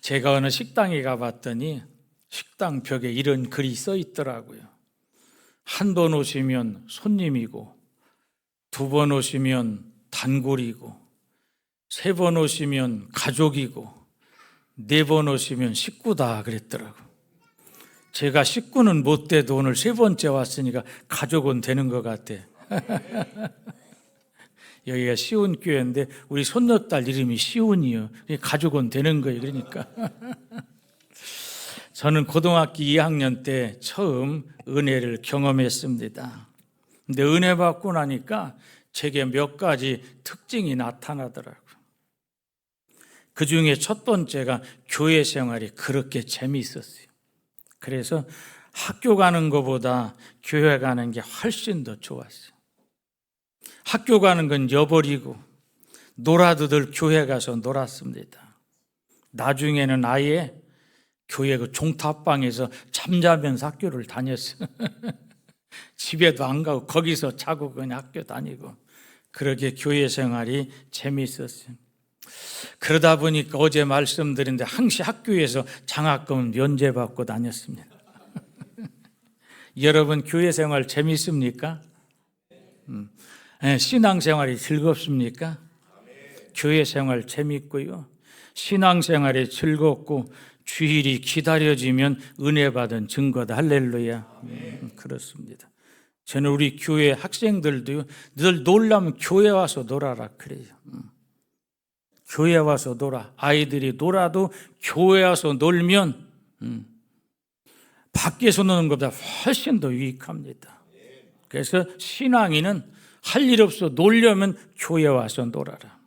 제가 어느 식당에 가봤더니 식당 벽에 이런 글이 써 있더라고요. 한 번 오시면 손님이고, 두 번 오시면 단골이고, 세 번 오시면 가족이고, 네 번 오시면 식구다 그랬더라고요. 제가 식구는 못 돼도 오늘 세 번째 왔으니까 가족은 되는 것 같아. 여기가 시온교회인데 우리 손녀딸 이름이 시온이요. 가족은 되는 거예요. 그러니까 저는 고등학교 2학년 때 처음 은혜를 경험했습니다. 근데 은혜 받고 나니까 제게 몇 가지 특징이 나타나더라고요. 그 중에 첫 번째가 교회 생활이 그렇게 재미있었어요. 그래서 학교 가는 것보다 교회 가는 게 훨씬 더 좋았어요. 학교 가는 건 여버리고 놀아도 늘 교회 가서 놀았습니다. 나중에는 아예 교회 그 종탑방에서 잠자면서 학교를 다녔어요. 집에도 안 가고 거기서 자고 그냥 학교 다니고 그렇게 교회 생활이 재미있었어요. 그러다 보니까 어제 말씀드린데 항시 학교에서 장학금 면제받고 다녔습니다. 여러분 교회 생활 재미있습니까? 신앙생활이 즐겁습니까? 교회 생활 재밌고요. 신앙생활이 즐겁고 주일이 기다려지면 은혜 받은 증거다. 할렐루야. 그렇습니다. 저는 우리 교회 학생들도 늘 놀라면 교회 와서 놀아라 그래요. 교회 와서 놀아. 아이들이 놀아도 교회 와서 놀면 밖에서 노는 것보다 훨씬 더 유익합니다. 그래서 신앙인은 할 일 없어 놀려면 교회 와서 놀아라.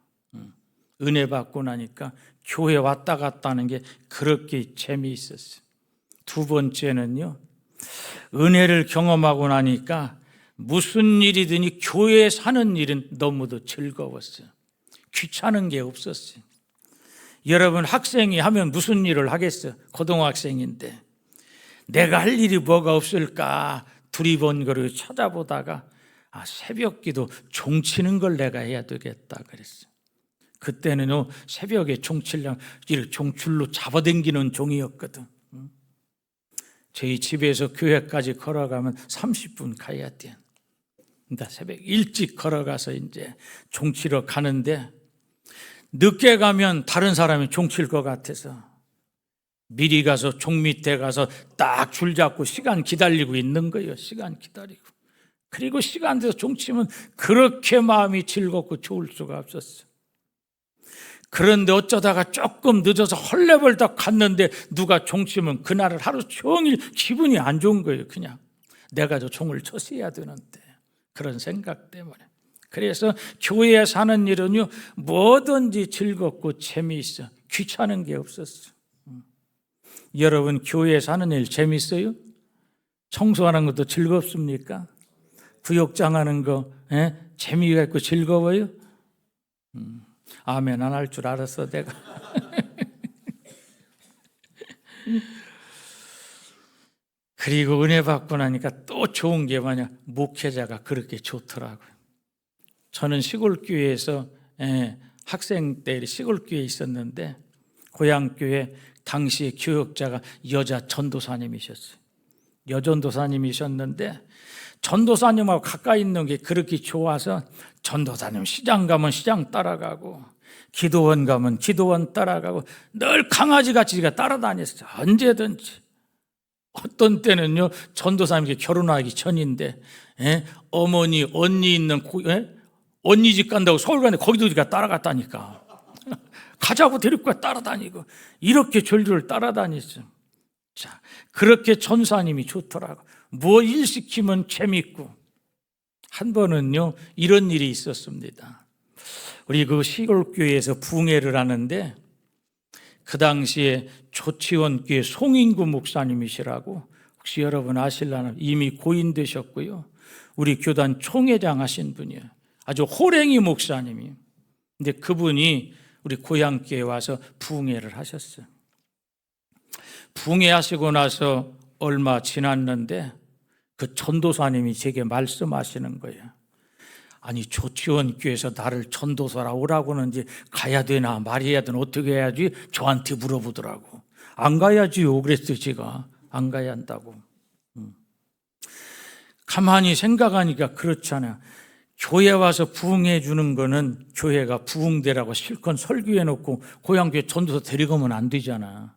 은혜 받고 나니까 교회 왔다 갔다 하는 게 그렇게 재미있었어요. 두 번째는요, 은혜를 경험하고 나니까 무슨 일이든지 교회에 사는 일은 너무도 즐거웠어요. 귀찮은 게 없었어요. 여러분 학생이 하면 무슨 일을 하겠어요? 고등학생인데 내가 할 일이 뭐가 없을까 두리번거리고 찾아보다가 새벽기도 종치는 걸 내가 해야 되겠다 그랬어요. 그때는 새벽에 종치려면 이렇게 종줄로 잡아당기는 종이었거든. 저희 집에서 교회까지 걸어가면 30분 가야 돼. 그러니까 새벽 일찍 걸어가서 이제 종치러 가는데 늦게 가면 다른 사람이 종칠 것 같아서 미리 가서 종 밑에 가서 딱 줄 잡고 시간 기다리고 있는 거예요. 시간 기다리고. 그리고 시간 돼서 종치면 그렇게 마음이 즐겁고 좋을 수가 없었어요. 그런데 어쩌다가 조금 늦어서 헐레벌떡 갔는데 누가 종치면 그날을 하루 종일 기분이 안 좋은 거예요. 그냥 내가 저 종을 쳤어야 되는데 그런 생각 때문에. 그래서 교회에 사는 일은요 뭐든지 즐겁고 재미있어. 귀찮은 게 없었어요. 여러분 교회에 사는 일 재미있어요? 청소하는 것도 즐겁습니까? 구역장하는 거 재미가 있고 즐거워요? 아멘 안 할 줄 알았어 내가. 그리고 은혜 받고 나니까 또 좋은 게 뭐냐, 목회자가 그렇게 좋더라고요. 저는 시골교회에서 학생 때 시골교회에 있었는데 고향교회 당시에 교역자가 여자 전도사님이셨어요. 여전도사님이셨는데 전도사님하고 가까이 있는 게 그렇게 좋아서 전도사님 시장 가면 시장 따라가고 기도원 가면 기도원 따라가고 늘 강아지같이 따라다녔어요. 언제든지. 어떤 때는요 전도사님께 결혼하기 전인데 어머니 언니 있는 언니 집 간다고 서울 가는데 거기도 따라갔다니까. 가자고 데리고 따라다니고 이렇게 졸졸 따라다녔어요. 자, 그렇게 전사님이 좋더라고. 뭐 일 시키면 재밌고. 한 번은요 이런 일이 있었습니다. 우리 그 시골교회에서 부흥회를 하는데 그 당시에 조치원교회 송인구 목사님이시라고 혹시 여러분 아실라나 이미 고인 되셨고요. 우리 교단 총회장 하신 분이에요. 아주 호랭이 목사님이에요. 근데 그분이 우리 고향교회에 와서 부흥회를 하셨어요. 부흥회 하시고 나서 얼마 지났는데 그 전도사님이 제게 말씀하시는 거예요. 아니 조치원교회에서 나를 전도사라 오라고 하는지 가야 되나 말해야 되나 어떻게 해야지 저한테 물어보더라고. 안 가야지요 그랬어요. 제가 안 가야 한다고. 가만히 생각하니까 그렇잖아. 교회 와서 부흥해 주는 거는 교회가 부흥되라고 실컷 설교해 놓고 고향교회 전도사 데리고면 안 되잖아.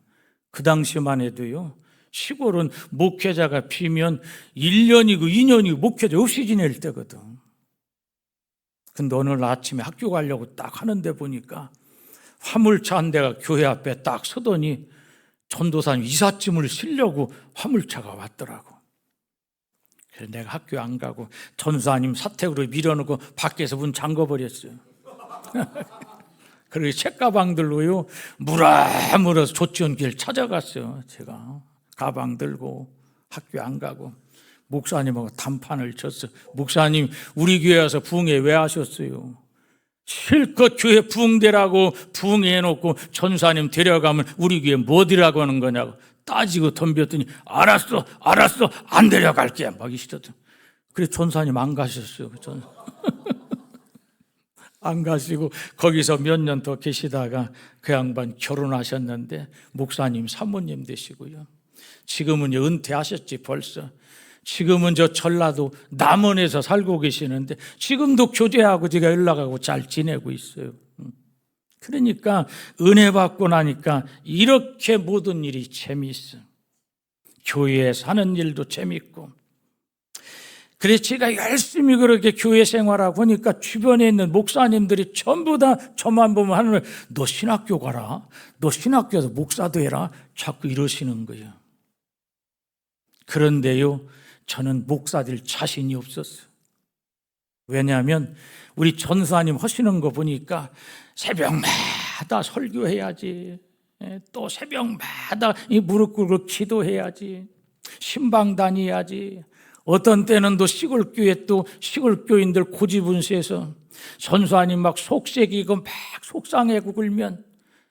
그 당시만 해도요, 시골은 목회자가 비면 1년이고 2년이고 목회자 없이 지낼 때거든. 근데 오늘 아침에 학교 가려고 딱 하는데 보니까 화물차 한 대가 교회 앞에 딱 서더니 전도사님 이삿짐을 실려고 화물차가 왔더라고. 그래서 내가 학교 안 가고 전도사님 사택으로 밀어놓고 밖에서 문 잠궈버렸어요. 그리고 책가방 들고요 물어서 조치원길 찾아갔어요. 제가 가방 들고 학교 안 가고 목사님하고 단판을 쳤어요. 목사님 우리 교회 와서 부흥회 왜 하셨어요? 실컷 교회 부흥되라고 부흥해놓고 전사님 데려가면 우리 교회 뭐 되라고 하는 거냐고 따지고 덤볐더니 알았어 안 데려갈게 막 이시더든. 그래서 전사님 안 가셨어요. 안 가시고 거기서 몇 년 더 계시다가 그 양반 결혼하셨는데 목사님 사모님 되시고요. 지금은 은퇴하셨지 벌써. 지금은 저 전라도 남원에서 살고 계시는데 지금도 교제하고 제가 연락하고 잘 지내고 있어요. 그러니까 은혜 받고 나니까 이렇게 모든 일이 재미있어. 교회에 사는 일도 재미있고. 그래서 제가 열심히 그렇게 교회 생활하고 보니까 주변에 있는 목사님들이 전부 다 저만 보면 하늘 너 신학교 가라. 너 신학교에서 목사도 해라. 자꾸 이러시는 거예요. 그런데요, 저는 목사될 자신이 없었어요. 왜냐하면 우리 전사님 하시는 거 보니까 새벽마다 설교해야지, 또 새벽마다 무릎 꿇고 기도해야지, 신방 다녀야지, 어떤 때는 또 시골교회 또 시골교인들 고집분수해서 전사님 막 속색이고 막 속상해고 굴면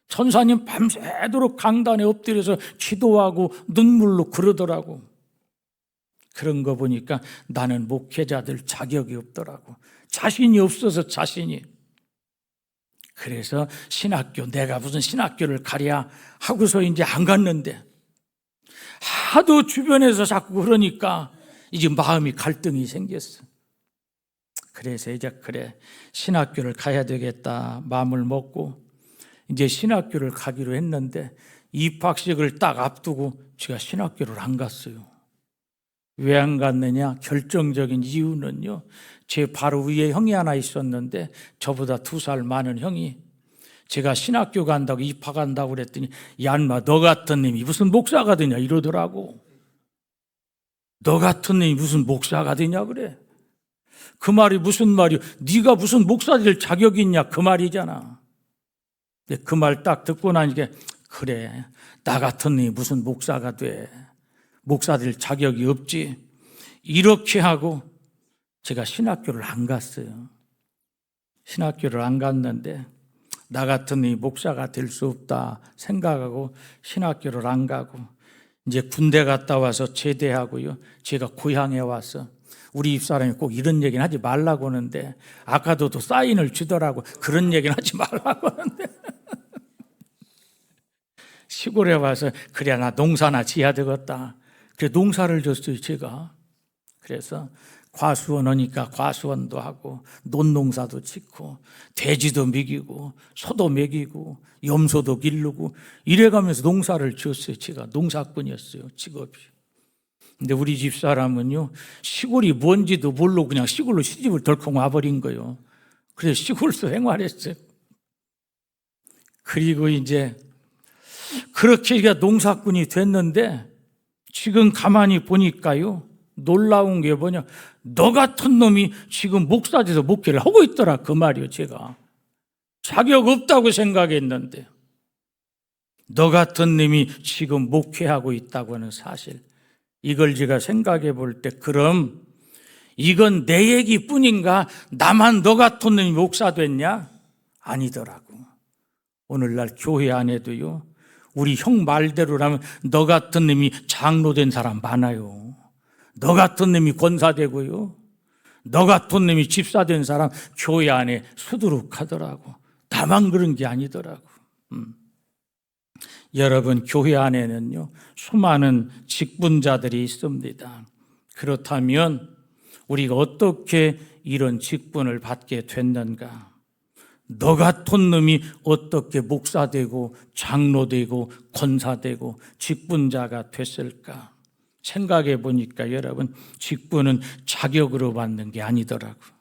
전사님 밤새도록 강단에 엎드려서 기도하고 눈물로 그러더라고. 그런 거 보니까 나는 목회자들 자격이 없더라고. 자신이 없어서 자신이. 그래서 신학교, 내가 무슨 신학교를 가랴 하고서 이제 안 갔는데 하도 주변에서 자꾸 그러니까 이제 마음이 갈등이 생겼어. 그래서 이제 그래 신학교를 가야 되겠다 마음을 먹고 이제 신학교를 가기로 했는데 입학식을 딱 앞두고 제가 신학교를 안 갔어요. 왜 안 갔느냐? 결정적인 이유는요, 제 바로 위에 형이 하나 있었는데 저보다 2살 많은 형이 제가 신학교 간다고 입학한다고 그랬더니 야 인마 너 같은 놈이 무슨 목사가 되냐 이러더라고. 너 같은 놈이 무슨 목사가 되냐 그래. 그 말이 무슨 말이야? 네가 무슨 목사 될 자격이 있냐 그 말이잖아. 그 말 딱 듣고 나니까 그래 나 같은 놈이 무슨 목사가 돼. 목사 될 자격이 없지. 이렇게 하고 제가 신학교를 안 갔어요. 신학교를 안 갔는데 나 같은 놈이 목사가 될 수 없다 생각하고 신학교를 안 가고 이제 군대 갔다 와서 제대하고요. 제가 고향에 와서 우리 집사람이 꼭 이런 얘기는 하지 말라고 하는데 아까도 또 사인을 주더라고. 그런 얘기는 하지 말라고 하는데 시골에 와서 그래 나 농사나 지어야 되겠다. 그래 농사를 줬어요 제가. 그래서 과수원 오니까 과수원도 하고 논농사도 짓고 돼지도 먹이고 소도 먹이고 염소도 기르고 이래가면서 농사를 지었어요. 제가 농사꾼이었어요 직업이. 근데 우리 집사람은요 시골이 뭔지도 모르고 그냥 시골로 시집을 덜컥 와버린 거예요. 그래서 시골에서 생활했어요. 그리고 이제 그렇게 농사꾼이 됐는데 지금 가만히 보니까요 놀라운 게 뭐냐, 너 같은 놈이 지금 목사돼서 목회를 하고 있더라 그 말이요. 제가 자격 없다고 생각했는데 너 같은 놈이 지금 목회하고 있다고 하는 사실, 이걸 제가 생각해 볼 때 그럼 이건 내 얘기뿐인가? 나만 너 같은 놈이 목사 됐냐? 아니더라고. 오늘날 교회 안에도요 우리 형 말대로라면 너 같은 놈이 장로된 사람 많아요. 너 같은 놈이 권사되고요. 너 같은 놈이 집사된 사람 교회 안에 수두룩하더라고. 나만 그런 게 아니더라고. 여러분, 교회 안에는요, 수많은 직분자들이 있습니다. 그렇다면 우리가 어떻게 이런 직분을 받게 됐는가? 너 같은 놈이 어떻게 목사되고 장로되고 권사되고 직분자가 됐을까? 생각해 보니까 여러분, 직분은 자격으로 받는 게 아니더라고요.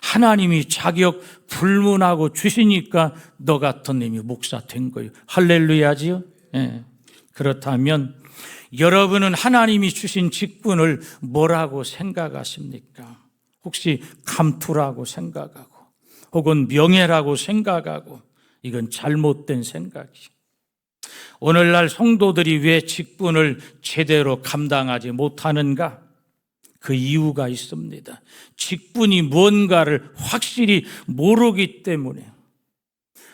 하나님이 자격 불문하고 주시니까 너 같은 놈이 목사 된 거예요. 할렐루야지요? 예. 그렇다면 여러분은 하나님이 주신 직분을 뭐라고 생각하십니까? 혹시 감투라고 생각하고 혹은 명예라고 생각하고, 이건 잘못된 생각이에요. 오늘날 성도들이 왜 직분을 제대로 감당하지 못하는가? 그 이유가 있습니다. 직분이 뭔가를 확실히 모르기 때문에,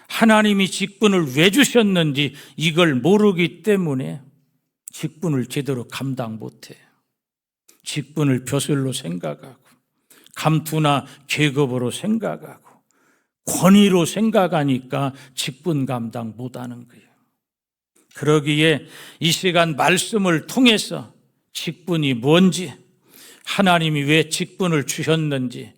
하나님이 직분을 왜 주셨는지 이걸 모르기 때문에 직분을 제대로 감당 못해요. 직분을 벼슬로 생각하고 감투나 계급으로 생각하고 권위로 생각하니까 직분 감당 못하는 거예요. 그러기에 이 시간 말씀을 통해서 직분이 뭔지, 하나님이 왜 직분을 주셨는지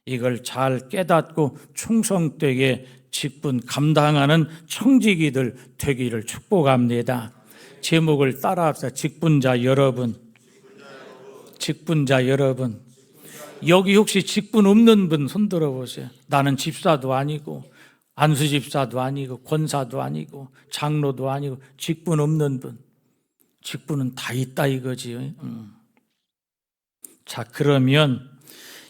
이걸 잘 깨닫고 충성되게 직분 감당하는 청지기들 되기를 축복합니다. 제목을 따라합시다. 직분자 여러분. 직분자 여러분. 여기 혹시 직분 없는 분 손들어 보세요. 나는 집사도 아니고 안수 집사도 아니고 권사도 아니고 장로도 아니고 직분 없는 분. 직분은 다 있다 이거지. 자, 그러면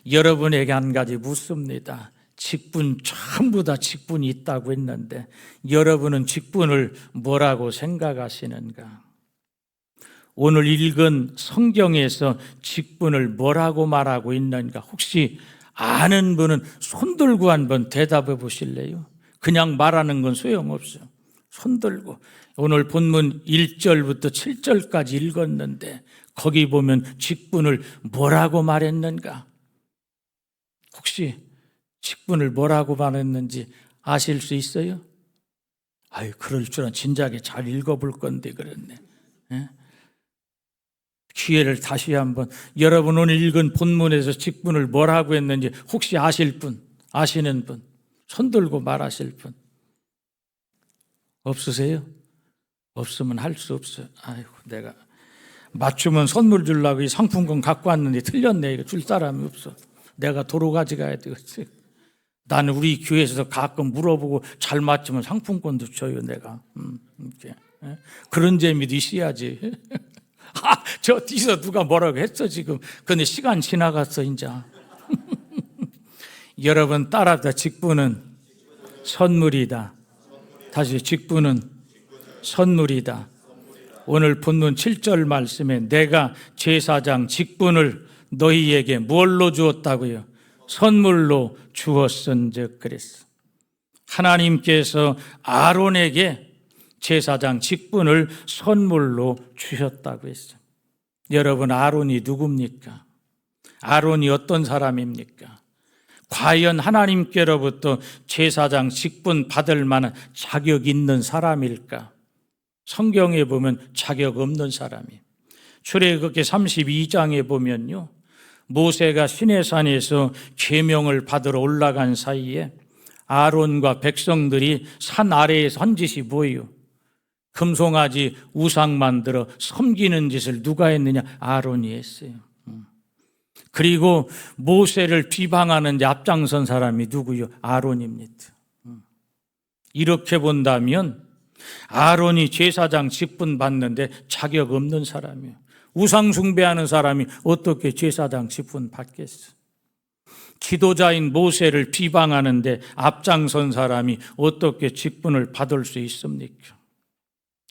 여러분에게 한 가지 묻습니다. 직분, 전부 다 직분이 있다고 했는데 여러분은 직분을 뭐라고 생각하시는가? 오늘 읽은 성경에서 직분을 뭐라고 말하고 있는가? 혹시 아는 분은 손 들고 한번 대답해 보실래요? 그냥 말하는 건 소용없어요. 손 들고. 오늘 본문 1절부터 7절까지 읽었는데 거기 보면 직분을 뭐라고 말했는가? 혹시 직분을 뭐라고 말했는지 아실 수 있어요? 아유, 그럴 줄은 진작에 잘 읽어볼 건데 그랬네. 예? 기회를 다시 한번, 여러분 오늘 읽은 본문에서 직분을 뭐라고 했는지 혹시 아실 분, 아시는 분, 손 들고 말하실 분 없으세요? 없으면 할 수 없어요. 아이고, 내가 맞추면 선물 주려고 이 상품권 갖고 왔는데 틀렸네. 이거 줄 사람이 없어. 내가 도로 가져가야 되겠지. 나는 우리 교회에서 가끔 물어보고 잘 맞추면 상품권도 줘요, 내가. 이렇게. 그런 재미도 있어야지. 저 뒤에서 누가 뭐라고 했어, 지금. 근데 시간 지나갔어, 이제. 여러분, 따라합시다. 직분은 선물이다. 다시, 직분은 선물이다. 오늘 본문 7절 말씀에 내가 제사장 직분을 너희에게 뭘로 주었다고요? 선물로 주었은즉 그랬어. 하나님께서 아론에게 제사장 직분을 선물로 주셨다고 했어요. 여러분, 아론이 누굽니까? 아론이 어떤 사람입니까? 과연 하나님께로부터 제사장 직분 받을 만한 자격 있는 사람일까? 성경에 보면 자격 없는 사람이에요. 출애굽기 32장에 보면요, 모세가 시내산에서 계명을 받으러 올라간 사이에 아론과 백성들이 산 아래에서 한 짓이 뭐예요? 금송아지 우상 만들어 섬기는 짓을 누가 했느냐? 아론이 했어요. 그리고 모세를 비방하는 데 앞장선 사람이 누구요? 아론입니다. 이렇게 본다면 아론이 제사장 직분 받는데 자격 없는 사람이에요. 우상 숭배하는 사람이 어떻게 제사장 직분 받겠어? 지도자인 모세를 비방하는데 앞장선 사람이 어떻게 직분을 받을 수 있습니까?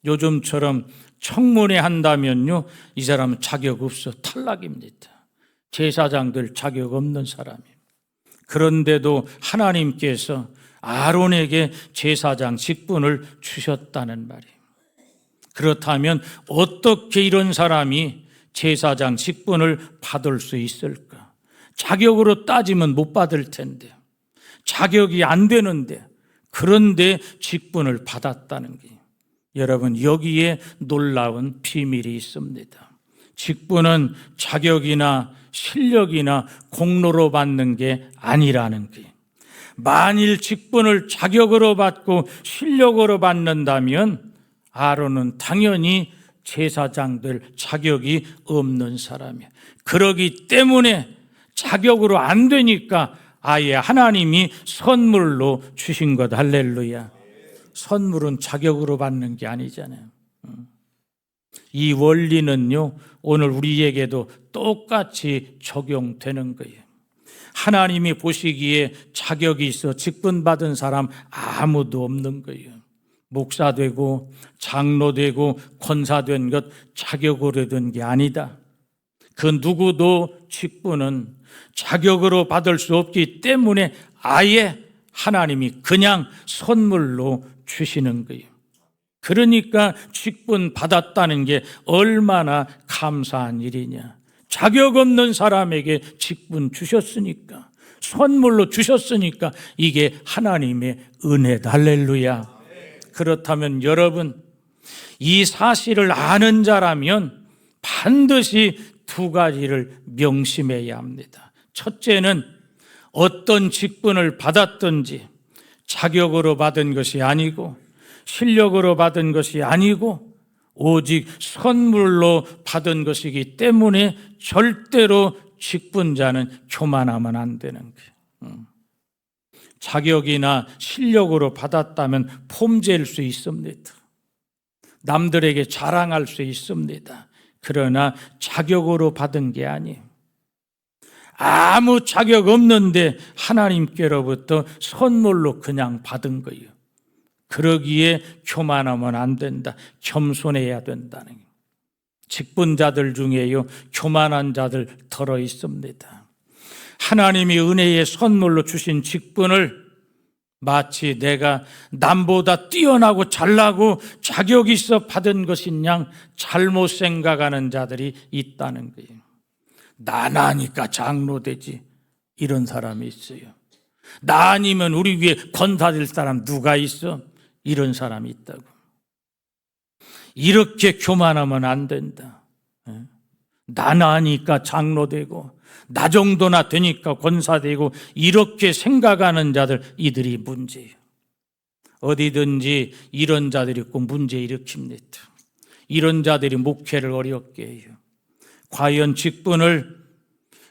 요즘처럼 청문회 한다면요, 이 사람은 자격 없어, 탈락입니다. 제사장들 자격 없는 사람이에요. 그런데도 하나님께서 아론에게 제사장 직분을 주셨다는 말이에요. 그렇다면 어떻게 이런 사람이 제사장 직분을 받을 수 있을까? 자격으로 따지면 못 받을 텐데, 자격이 안 되는데, 그런데 직분을 받았다는 게, 여러분, 여기에 놀라운 비밀이 있습니다. 직분은 자격이나 실력이나 공로로 받는 게 아니라는 게, 만일 직분을 자격으로 받고 실력으로 받는다면 아론은 당연히 제사장 될 자격이 없는 사람이에요. 그러기 때문에 자격으로 안 되니까 아예 하나님이 선물로 주신 것. 할렐루야. 선물은 자격으로 받는 게 아니잖아요. 이 원리는요, 오늘 우리에게도 똑같이 적용되는 거예요. 하나님이 보시기에 자격이 있어 직분 받은 사람 아무도 없는 거예요. 목사 되고 장로 되고 권사 된 것 자격으로 된 게 아니다. 그 누구도 직분은 자격으로 받을 수 없기 때문에 아예 하나님이 그냥 선물로 주시는 거예요. 그러니까 직분 받았다는 게 얼마나 감사한 일이냐. 자격 없는 사람에게 직분 주셨으니까, 선물로 주셨으니까 이게 하나님의 은혜다. 할렐루야. 그렇다면 여러분, 이 사실을 아는 자라면 반드시 두 가지를 명심해야 합니다. 첫째는 어떤 직분을 받았든지 자격으로 받은 것이 아니고 실력으로 받은 것이 아니고 오직 선물로 받은 것이기 때문에 절대로 직분자는 교만하면 안 되는 거예요. 자격이나 실력으로 받았다면 폼질 수 있습니다. 남들에게 자랑할 수 있습니다. 그러나 자격으로 받은 게 아니에요. 아무 자격 없는데 하나님께로부터 선물로 그냥 받은 거예요. 그러기에 교만하면 안 된다. 겸손해야 된다는 거예요. 직분자들 중에요, 교만한 자들 덜어 있습니다. 하나님이 은혜의 선물로 주신 직분을 마치 내가 남보다 뛰어나고 잘나고 자격이 있어 받은 것인 양 잘못 생각하는 자들이 있다는 거예요. 나나니까 장로 되지, 이런 사람이 있어요. 나 아니면 우리 위에 권사될 사람 누가 있어? 이런 사람이 있다고. 이렇게 교만하면 안 된다. 나 나니까 장로 되고 나 정도나 되니까 권사 되고 이렇게 생각하는 자들, 이들이 문제예요. 어디든지 이런 자들이 있고 문제 일으킵니다. 이런 자들이 목회를 어렵게 해요. 과연 직분을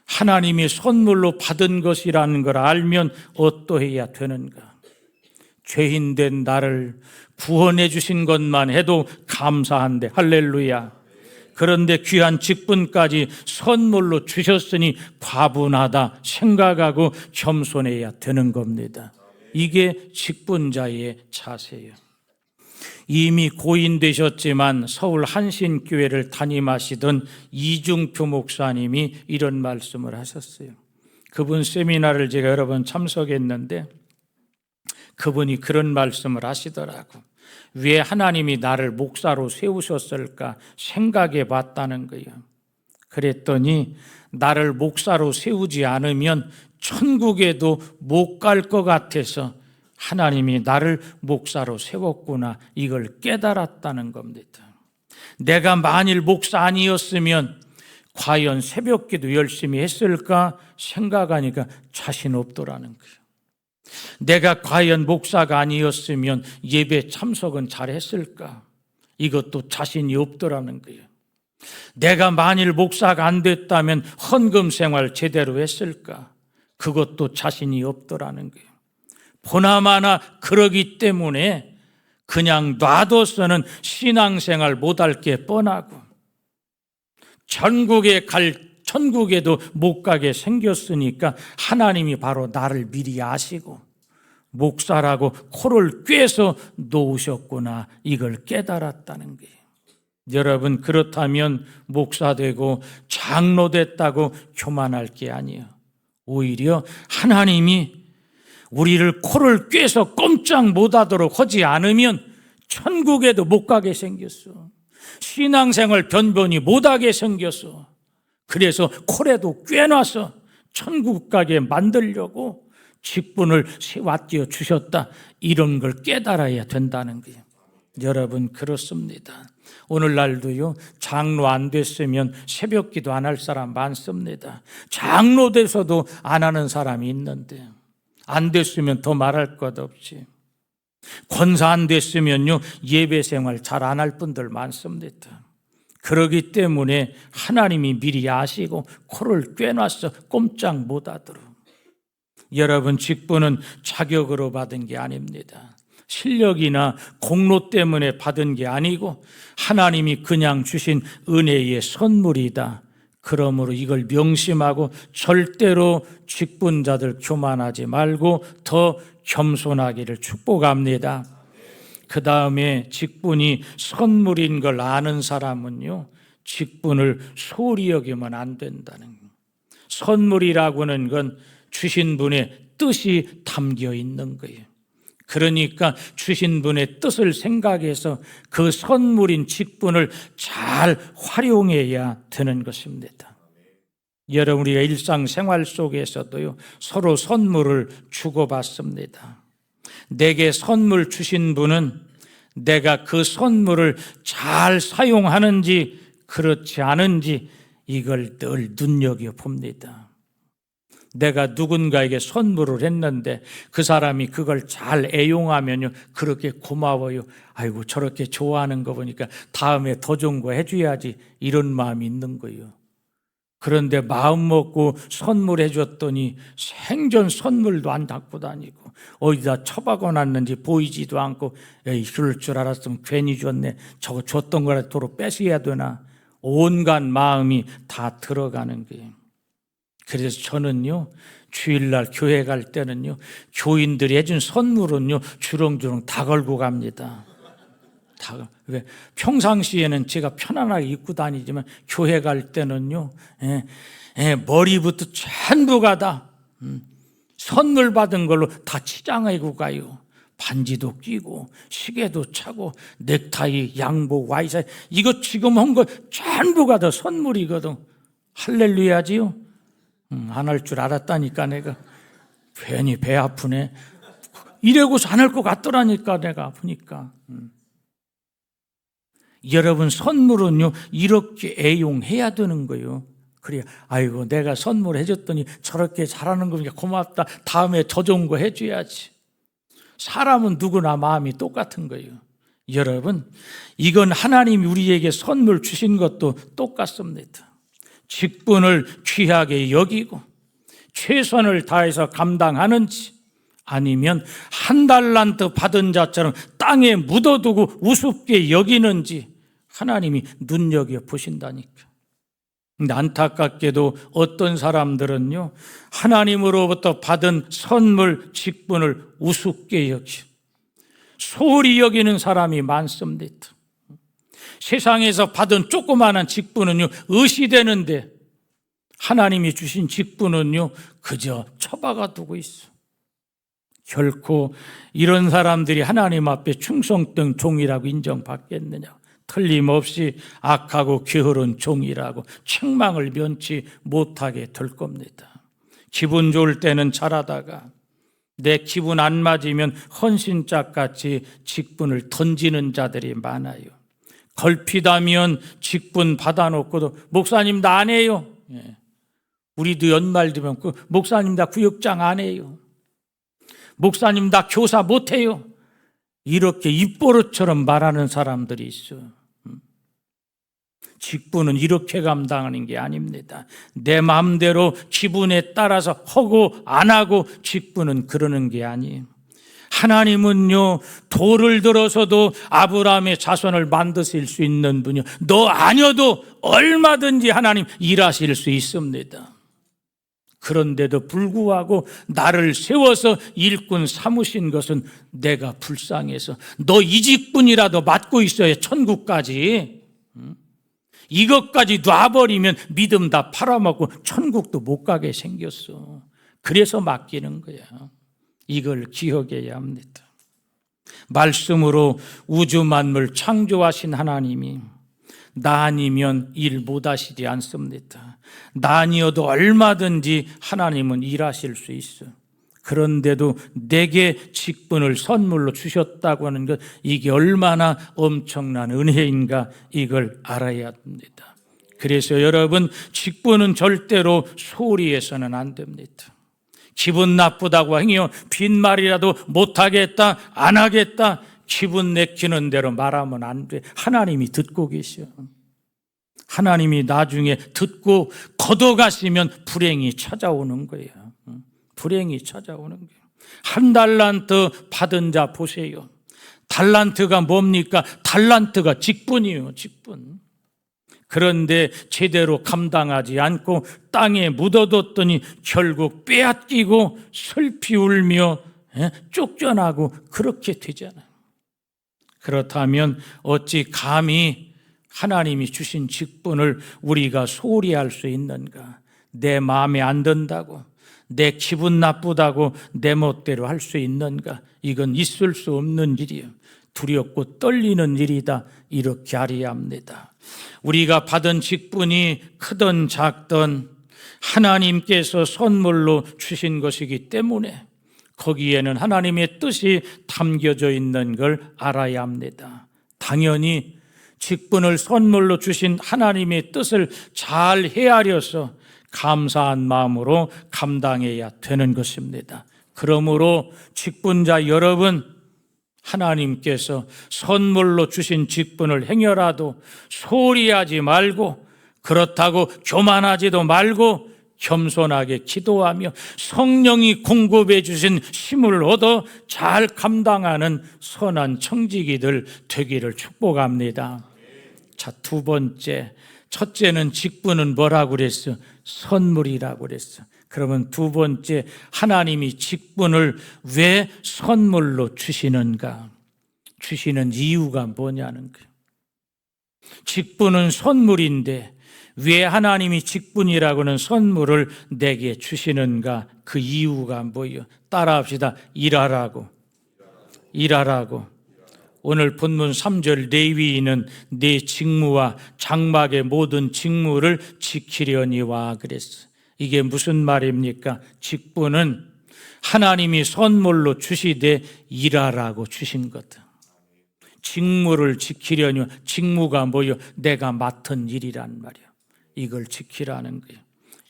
하나님이 선물로 받은 것이라는 걸 알면 어떠해야 되는가? 죄인된 나를 구원해 주신 것만 해도 감사한데, 할렐루야. 그런데 귀한 직분까지 선물로 주셨으니 과분하다 생각하고 겸손해야 되는 겁니다. 이게 직분자의 자세예요. 이미 고인 되셨지만 서울 한신교회를 담임하시던 이중표 목사님이 이런 말씀을 하셨어요. 그분 세미나를 제가 여러 번 참석했는데 그분이 그런 말씀을 하시더라고. 왜 하나님이 나를 목사로 세우셨을까 생각해 봤다는 거예요. 그랬더니 나를 목사로 세우지 않으면 천국에도 못 갈 것 같아서 하나님이 나를 목사로 세웠구나, 이걸 깨달았다는 겁니다. 내가 만일 목사 아니었으면 과연 새벽기도 열심히 했을까 생각하니까 자신 없더라는 거예요. 내가 과연 목사가 아니었으면 예배 참석은 잘했을까? 이것도 자신이 없더라는 거예요. 내가 만일 목사가 안 됐다면 헌금 생활 제대로 했을까? 그것도 자신이 없더라는 거예요. 보나마나 그러기 때문에 그냥 놔둬서는 신앙생활 못할 게 뻔하고 천국에도 못 가게 생겼으니까 하나님이 바로 나를 미리 아시고 목사라고 코를 꿰서 놓으셨구나, 이걸 깨달았다는 거예요. 여러분, 그렇다면 목사 되고 장로 됐다고 교만할 게 아니에요. 오히려 하나님이 우리를 코를 꿰서 꼼짝 못하도록 하지 않으면 천국에도 못 가게 생겼어. 신앙생활 변변히 못하게 생겼어. 그래서 코라도 꿰놔서 천국 가게 만들려고 직분을 세워띄어 주셨다. 이런 걸 깨달아야 된다는 거예요. 여러분, 그렇습니다. 오늘날도요, 장로 안 됐으면 새벽 기도 안 할 사람 많습니다. 장로 돼서도 안 하는 사람이 있는데, 안 됐으면 더 말할 것 없지. 권사 안 됐으면요, 예배 생활 잘 안 할 분들 많습니다. 그러기 때문에 하나님이 미리 아시고 코를 꿰놨어 꼼짝 못하도록. 여러분, 직분은 자격으로 받은 게 아닙니다. 실력이나 공로 때문에 받은 게 아니고 하나님이 그냥 주신 은혜의 선물이다. 그러므로 이걸 명심하고 절대로 직분자들 교만하지 말고 더 겸손하기를 축복합니다. 그 다음에 직분이 선물인 걸 아는 사람은요, 직분을 소홀히 여기면 안 된다는 거예요. 선물이라고 하는 건 주신 분의 뜻이 담겨 있는 거예요. 그러니까 주신 분의 뜻을 생각해서 그 선물인 직분을 잘 활용해야 되는 것입니다. 여러분, 우리가 일상생활 속에서도요, 서로 선물을 주고받습니다. 내게 선물 주신 분은 내가 그 선물을 잘 사용하는지 그렇지 않은지 이걸 늘 눈여겨봅니다. 내가 누군가에게 선물을 했는데 그 사람이 그걸 잘 애용하면요, 그렇게 고마워요. 아이고, 저렇게 좋아하는 거 보니까 다음에 더 좋은 거 해줘야지, 이런 마음이 있는 거예요. 그런데 마음 먹고 선물해 줬더니 생전 선물도 안 갖고 다니고 어디다 처박아 놨는지 보이지도 않고, 에이, 그럴 줄 알았으면 괜히 줬네, 저거 줬던 거라도 도로 뺏어야 되나, 온갖 마음이 다 들어가는 거예요. 그래서 저는요, 주일날 교회 갈 때는요, 교인들이 해준 선물은요, 주렁주렁 다 걸고 갑니다. 왜? 평상시에는 제가 편안하게 입고 다니지만 교회 갈 때는요, 머리부터 전부가 다 선물 받은 걸로 다 치장하고 가요. 반지도 끼고 시계도 차고 넥타이, 양복, 와이셔츠, 이거 지금 한 거 전부가 다 선물이거든. 할렐루야지요. 안 할 줄 알았다니까. 내가 괜히 배 아프네. 이래고서 안 할 것 같더라니까. 내가 아프니까. 여러분, 선물은요, 이렇게 애용해야 되는 거예요. 그래야, 아이고, 내가 선물해 줬더니 저렇게 잘하는 거니까 고맙다, 다음에 더 좋은 거 해줘야지. 사람은 누구나 마음이 똑같은 거예요. 여러분, 이건 하나님이 우리에게 선물 주신 것도 똑같습니다. 직분을 귀하게 여기고 최선을 다해서 감당하는지, 아니면 한 달란트 받은 자처럼 땅에 묻어두고 우습게 여기는지 하나님이 눈여겨보신다니까. 근데 안타깝게도 어떤 사람들은요, 하나님으로부터 받은 선물, 직분을 우습게 여기고 소홀히 여기는 사람이 많습니다. 세상에서 받은 조그마한 직분은요, 의시되는데 하나님이 주신 직분은요, 그저 처박아 두고 있어. 결코 이런 사람들이 하나님 앞에 충성된 종이라고 인정받겠느냐? 틀림없이 악하고 게으른 종이라고 책망을 면치 못하게 될 겁니다. 기분 좋을 때는 잘하다가 내 기분 안 맞으면 헌신짝같이 직분을 던지는 자들이 많아요. 걸핏하면 직분 받아놓고도 목사님 나 안 해요. 우리도 연말 되면 목사님 나 구역장 안 해요. 목사님 나 교사 못해요. 이렇게 입버릇처럼 말하는 사람들이 있어요. 직분은 이렇게 감당하는 게 아닙니다. 내 마음대로 기분에 따라서 하고 안 하고 직분은 그러는 게 아니에요. 하나님은요, 돌을 들어서도 아브라함의 자손을 만드실 수 있는 분이요, 너 아니어도 얼마든지 하나님 일하실 수 있습니다. 그런데도 불구하고 나를 세워서 일꾼 삼으신 것은 내가 불쌍해서 너 이 직분이라도 맡고 있어야 천국까지, 이것까지 놔버리면 믿음 다 팔아먹고 천국도 못 가게 생겼어. 그래서 맡기는 거야. 이걸 기억해야 합니다. 말씀으로 우주 만물 창조하신 하나님이 나 아니면 일 못하시지 않습니다. 나 아니어도 얼마든지 하나님은 일하실 수 있어. 그런데도 내게 직분을 선물로 주셨다고 하는 것, 이게 얼마나 엄청난 은혜인가, 이걸 알아야 합니다. 그래서 여러분, 직분은 절대로 소홀히 해서는 안 됩니다. 기분 나쁘다고 행여 빈말이라도 못하겠다, 안 하겠다, 기분 내키는 대로 말하면 안 돼. 하나님이 듣고 계셔. 하나님이 나중에 듣고 걷어가시면 불행이 찾아오는 거예요. 불행이 찾아오는 거예요. 한 달란트 받은 자 보세요. 달란트가 뭡니까? 달란트가 직분이에요, 직분. 그런데 제대로 감당하지 않고 땅에 묻어뒀더니 결국 빼앗기고 슬피 울며 쫓겨나고 그렇게 되잖아요. 그렇다면 어찌 감히 하나님이 주신 직분을 우리가 소홀히 할 수 있는가? 내 마음에 안 든다고, 내 기분 나쁘다고 내 멋대로 할 수 있는가? 이건 있을 수 없는 일이에요. 두렵고 떨리는 일이다, 이렇게 알아야 합니다. 우리가 받은 직분이 크든 작든 하나님께서 선물로 주신 것이기 때문에 거기에는 하나님의 뜻이 담겨져 있는 걸 알아야 합니다. 당연히 직분을 선물로 주신 하나님의 뜻을 잘 헤아려서 감사한 마음으로 감당해야 되는 것입니다. 그러므로 직분자 여러분, 하나님께서 선물로 주신 직분을 행여라도 소홀히 하지 말고, 그렇다고 교만하지도 말고 겸손하게 기도하며 성령이 공급해 주신 힘을 얻어 잘 감당하는 선한 청지기들 되기를 축복합니다. 자, 두 번째, 첫째는 직분은 뭐라고 그랬어? 선물이라고 그랬어. 그러면 두 번째, 하나님이 직분을 왜 선물로 주시는가? 주시는 이유가 뭐냐는 거예요. 직분은 선물인데 왜 하나님이 직분이라고는 선물을 내게 주시는가? 그 이유가 뭐예요? 따라합시다. 일하라고. 일하라고. 오늘 본문 3절, 레위인은 내 직무와 장막의 모든 직무를 지키려니와 그랬어. 이게 무슨 말입니까? 직분은 하나님이 선물로 주시되 일하라고 주신 거다. 직무를 지키려니, 직무가 뭐요? 내가 맡은 일이란 말이야. 이걸 지키라는 거예요.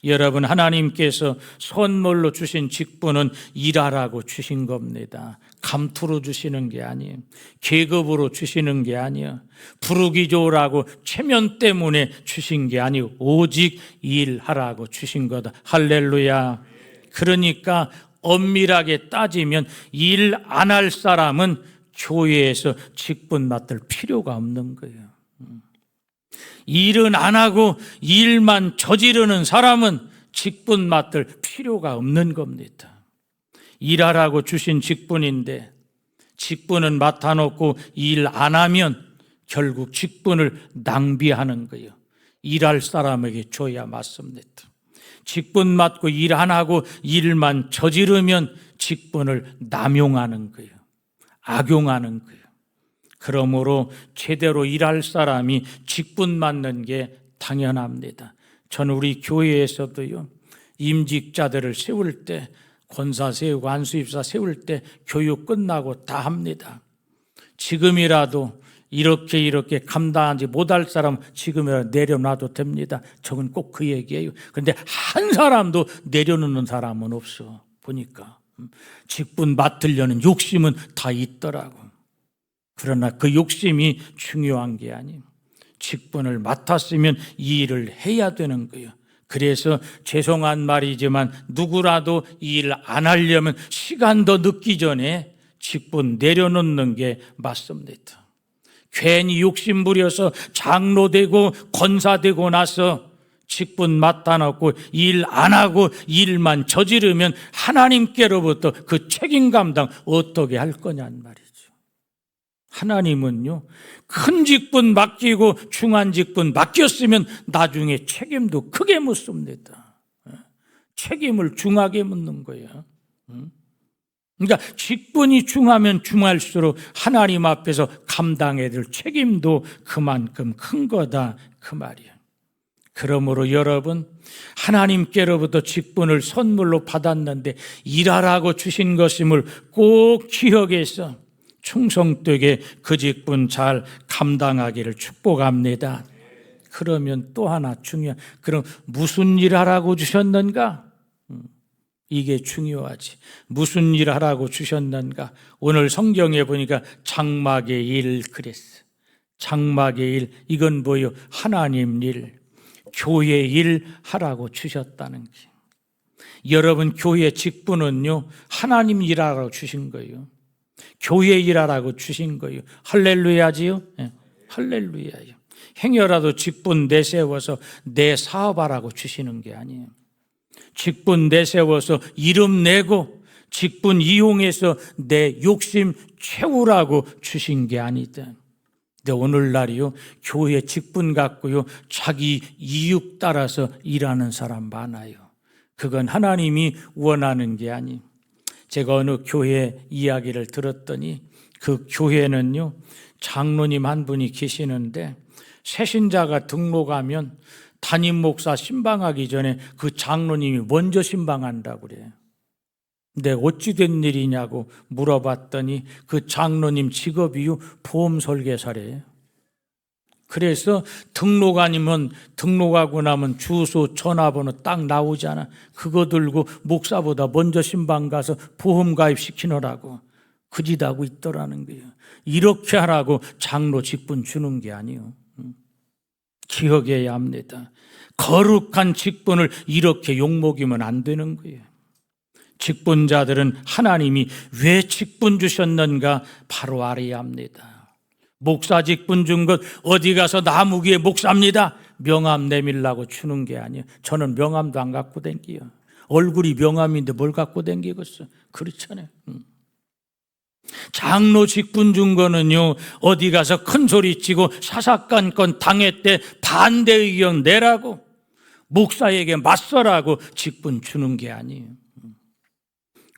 여러분, 하나님께서 선물로 주신 직분은 일하라고 주신 겁니다. 감투로 주시는 게 아니에요. 계급으로 주시는 게 아니에요. 부르기 좋으라고 체면 때문에 주신 게 아니고 오직 일하라고 주신 거다. 할렐루야. 그러니까 엄밀하게 따지면 일 안 할 사람은 교회에서 직분 맡을 필요가 없는 거예요. 일은 안 하고 일만 저지르는 사람은 직분 맡을 필요가 없는 겁니다. 일하라고 주신 직분인데 직분은 맡아놓고 일 안 하면 결국 직분을 낭비하는 거예요. 일할 사람에게 줘야 맞습니다. 직분 맡고 일 안 하고 일만 저지르면 직분을 남용하는 거예요. 악용하는 거예요. 그러므로 제대로 일할 사람이 직분 맡는 게 당연합니다. 저는 우리 교회에서도요, 임직자들을 세울 때, 권사 세우고 안수입사 세울 때 교육 끝나고 다 합니다. 지금이라도 이렇게 감당하지 못할 사람 지금이라도 내려놔도 됩니다. 저건 꼭 그 얘기예요. 그런데 한 사람도 내려놓는 사람은 없어. 보니까 직분 맡으려는 욕심은 다 있더라고. 그러나 그 욕심이 중요한 게 아니에요. 직분을 맡았으면 이 일을 해야 되는 거예요. 그래서 죄송한 말이지만 누구라도 이 일 안 하려면 시간 더 늦기 전에 직분 내려놓는 게 맞습니다. 괜히 욕심 부려서 장로 되고 권사 되고 나서 직분 맡아놓고 일 안 하고 일만 저지르면 하나님께로부터 그 책임 감당 어떻게 할 거냐는 말이죠. 하나님은요, 큰 직분 맡기고 중한 직분 맡겼으면 나중에 책임도 크게 묻습니다. 책임을 중하게 묻는 거예요. 그러니까 직분이 중하면 중할수록 하나님 앞에서 감당해야 될 책임도 그만큼 큰 거다 그 말이에요. 그러므로 여러분, 하나님께로부터 직분을 선물로 받았는데 일하라고 주신 것임을 꼭 기억해서 충성되게 그 직분 잘 감당하기를 축복합니다. 그러면 또 하나 중요한, 그럼 무슨 일 하라고 주셨는가? 이게 중요하지. 무슨 일 하라고 주셨는가? 오늘 성경에 보니까 장막의 일 그랬어. 장막의 일, 이건 뭐요? 하나님 일, 교회 일 하라고 주셨다는 게. 여러분, 교회 직분은요, 하나님 일하라고 주신 거예요. 교회 일하라고 주신 거예요. 할렐루야지요? 네, 할렐루야요. 행여라도 직분 내세워서 내 사업하라고 주시는 게 아니에요. 직분 내세워서 이름 내고 직분 이용해서 내 욕심 채우라고 주신 게 아니다. 근데 오늘날이요, 교회 직분 갖고요, 자기 이익 따라서 일하는 사람 많아요. 그건 하나님이 원하는 게 아니에요. 제가 어느 교회 이야기를 들었더니 그 교회는요, 장로님 한 분이 계시는데 새신자가 등록하면 담임 목사 신방하기 전에 그 장로님이 먼저 신방한다고 그래요. 근데 어찌 된 일이냐고 물어봤더니 그 장로님 직업이요, 보험 설계사래요. 그래서 등록하고 나면 주소, 전화번호 딱 나오잖아. 그거 들고 목사보다 먼저 신방 가서 보험 가입시키느라고 그짓하고 있더라는 거예요. 이렇게 하라고 장로 직분 주는 게 아니에요. 기억해야 합니다. 거룩한 직분을 이렇게 욕먹이면 안 되는 거예요. 직분자들은 하나님이 왜 직분 주셨는가 바로 알아야 합니다. 목사 직분 준 것 어디 가서 나무기에 목사입니다 명함 내밀라고 주는 게 아니에요. 저는 명함도 안 갖고 댕겨요. 얼굴이 명함인데 뭘 갖고 댕기겠어. 그렇잖아요. 장로 직분 준 거는요, 어디 가서 큰 소리 치고 사사건건 당했대 반대 의견 내라고, 목사에게 맞서라고 직분 주는 게 아니에요.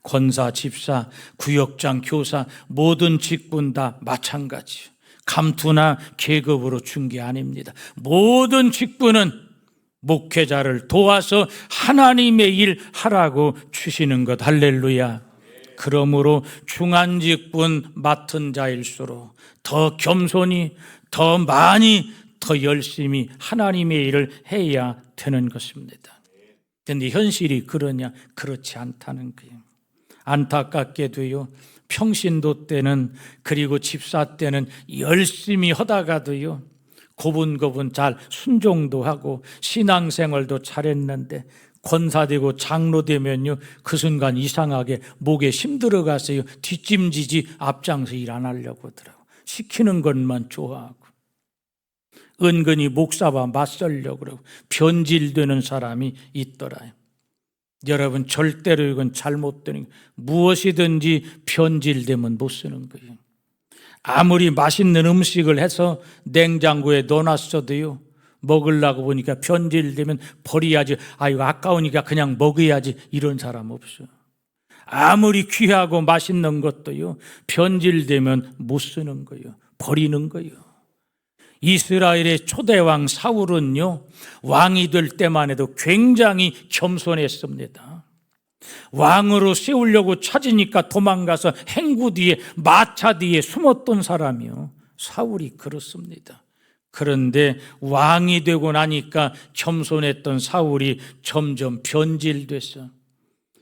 권사, 집사, 구역장, 교사 모든 직분 다 마찬가지예요. 감투나 계급으로 준 게 아닙니다. 모든 직분은 목회자를 도와서 하나님의 일 하라고 주시는 것. 할렐루야. 그러므로 중한 직분 맡은 자일수록 더 겸손히, 더 많이, 더 열심히 하나님의 일을 해야 되는 것입니다. 그런데 현실이 그러냐? 그렇지 않다는 거예요. 안타깝게도요, 평신도 때는, 그리고 집사 때는 열심히 하다가도요, 고분고분 잘 순종도 하고 신앙생활도 잘했는데 권사되고 장로되면요, 그 순간 이상하게 목에 힘 들어가서요, 뒷짐지지 앞장서 일 안 하려고 하더라고. 시키는 것만 좋아하고 은근히 목사와 맞설려고 그러고 변질되는 사람이 있더라. 여러분, 절대로 이건 잘못되는 거예요. 무엇이든지 변질되면 못 쓰는 거예요. 아무리 맛있는 음식을 해서 냉장고에 넣어놨어도요, 먹으려고 보니까 변질되면 버려야지, 이거 아까우니까 그냥 먹어야지, 이런 사람 없어요. 아무리 귀하고 맛있는 것도요, 변질되면 못 쓰는 거예요. 버리는 거예요. 이스라엘의 초대왕 사울은요, 왕이 될 때만 해도 굉장히 겸손했습니다. 왕으로 세우려고 찾으니까 도망가서 행구 뒤에, 마차 뒤에 숨었던 사람이요, 사울이 그렇습니다. 그런데 왕이 되고 나니까 겸손했던 사울이 점점 변질됐어.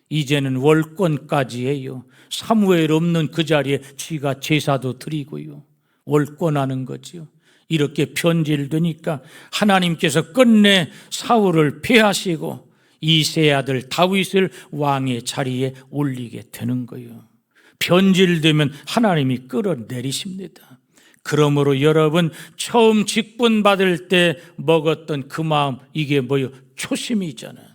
이제는 월권까지 해요. 사무엘 없는 그 자리에 지가 제사도 드리고요, 월권하는 거지요. 이렇게 변질되니까 하나님께서 끝내 사울을 폐하시고 이세 아들 다윗을 왕의 자리에 올리게 되는 거예요. 변질되면 하나님이 끌어내리십니다. 그러므로 여러분, 처음 직분 받을 때 먹었던 그 마음, 이게 뭐예요? 초심이잖아요.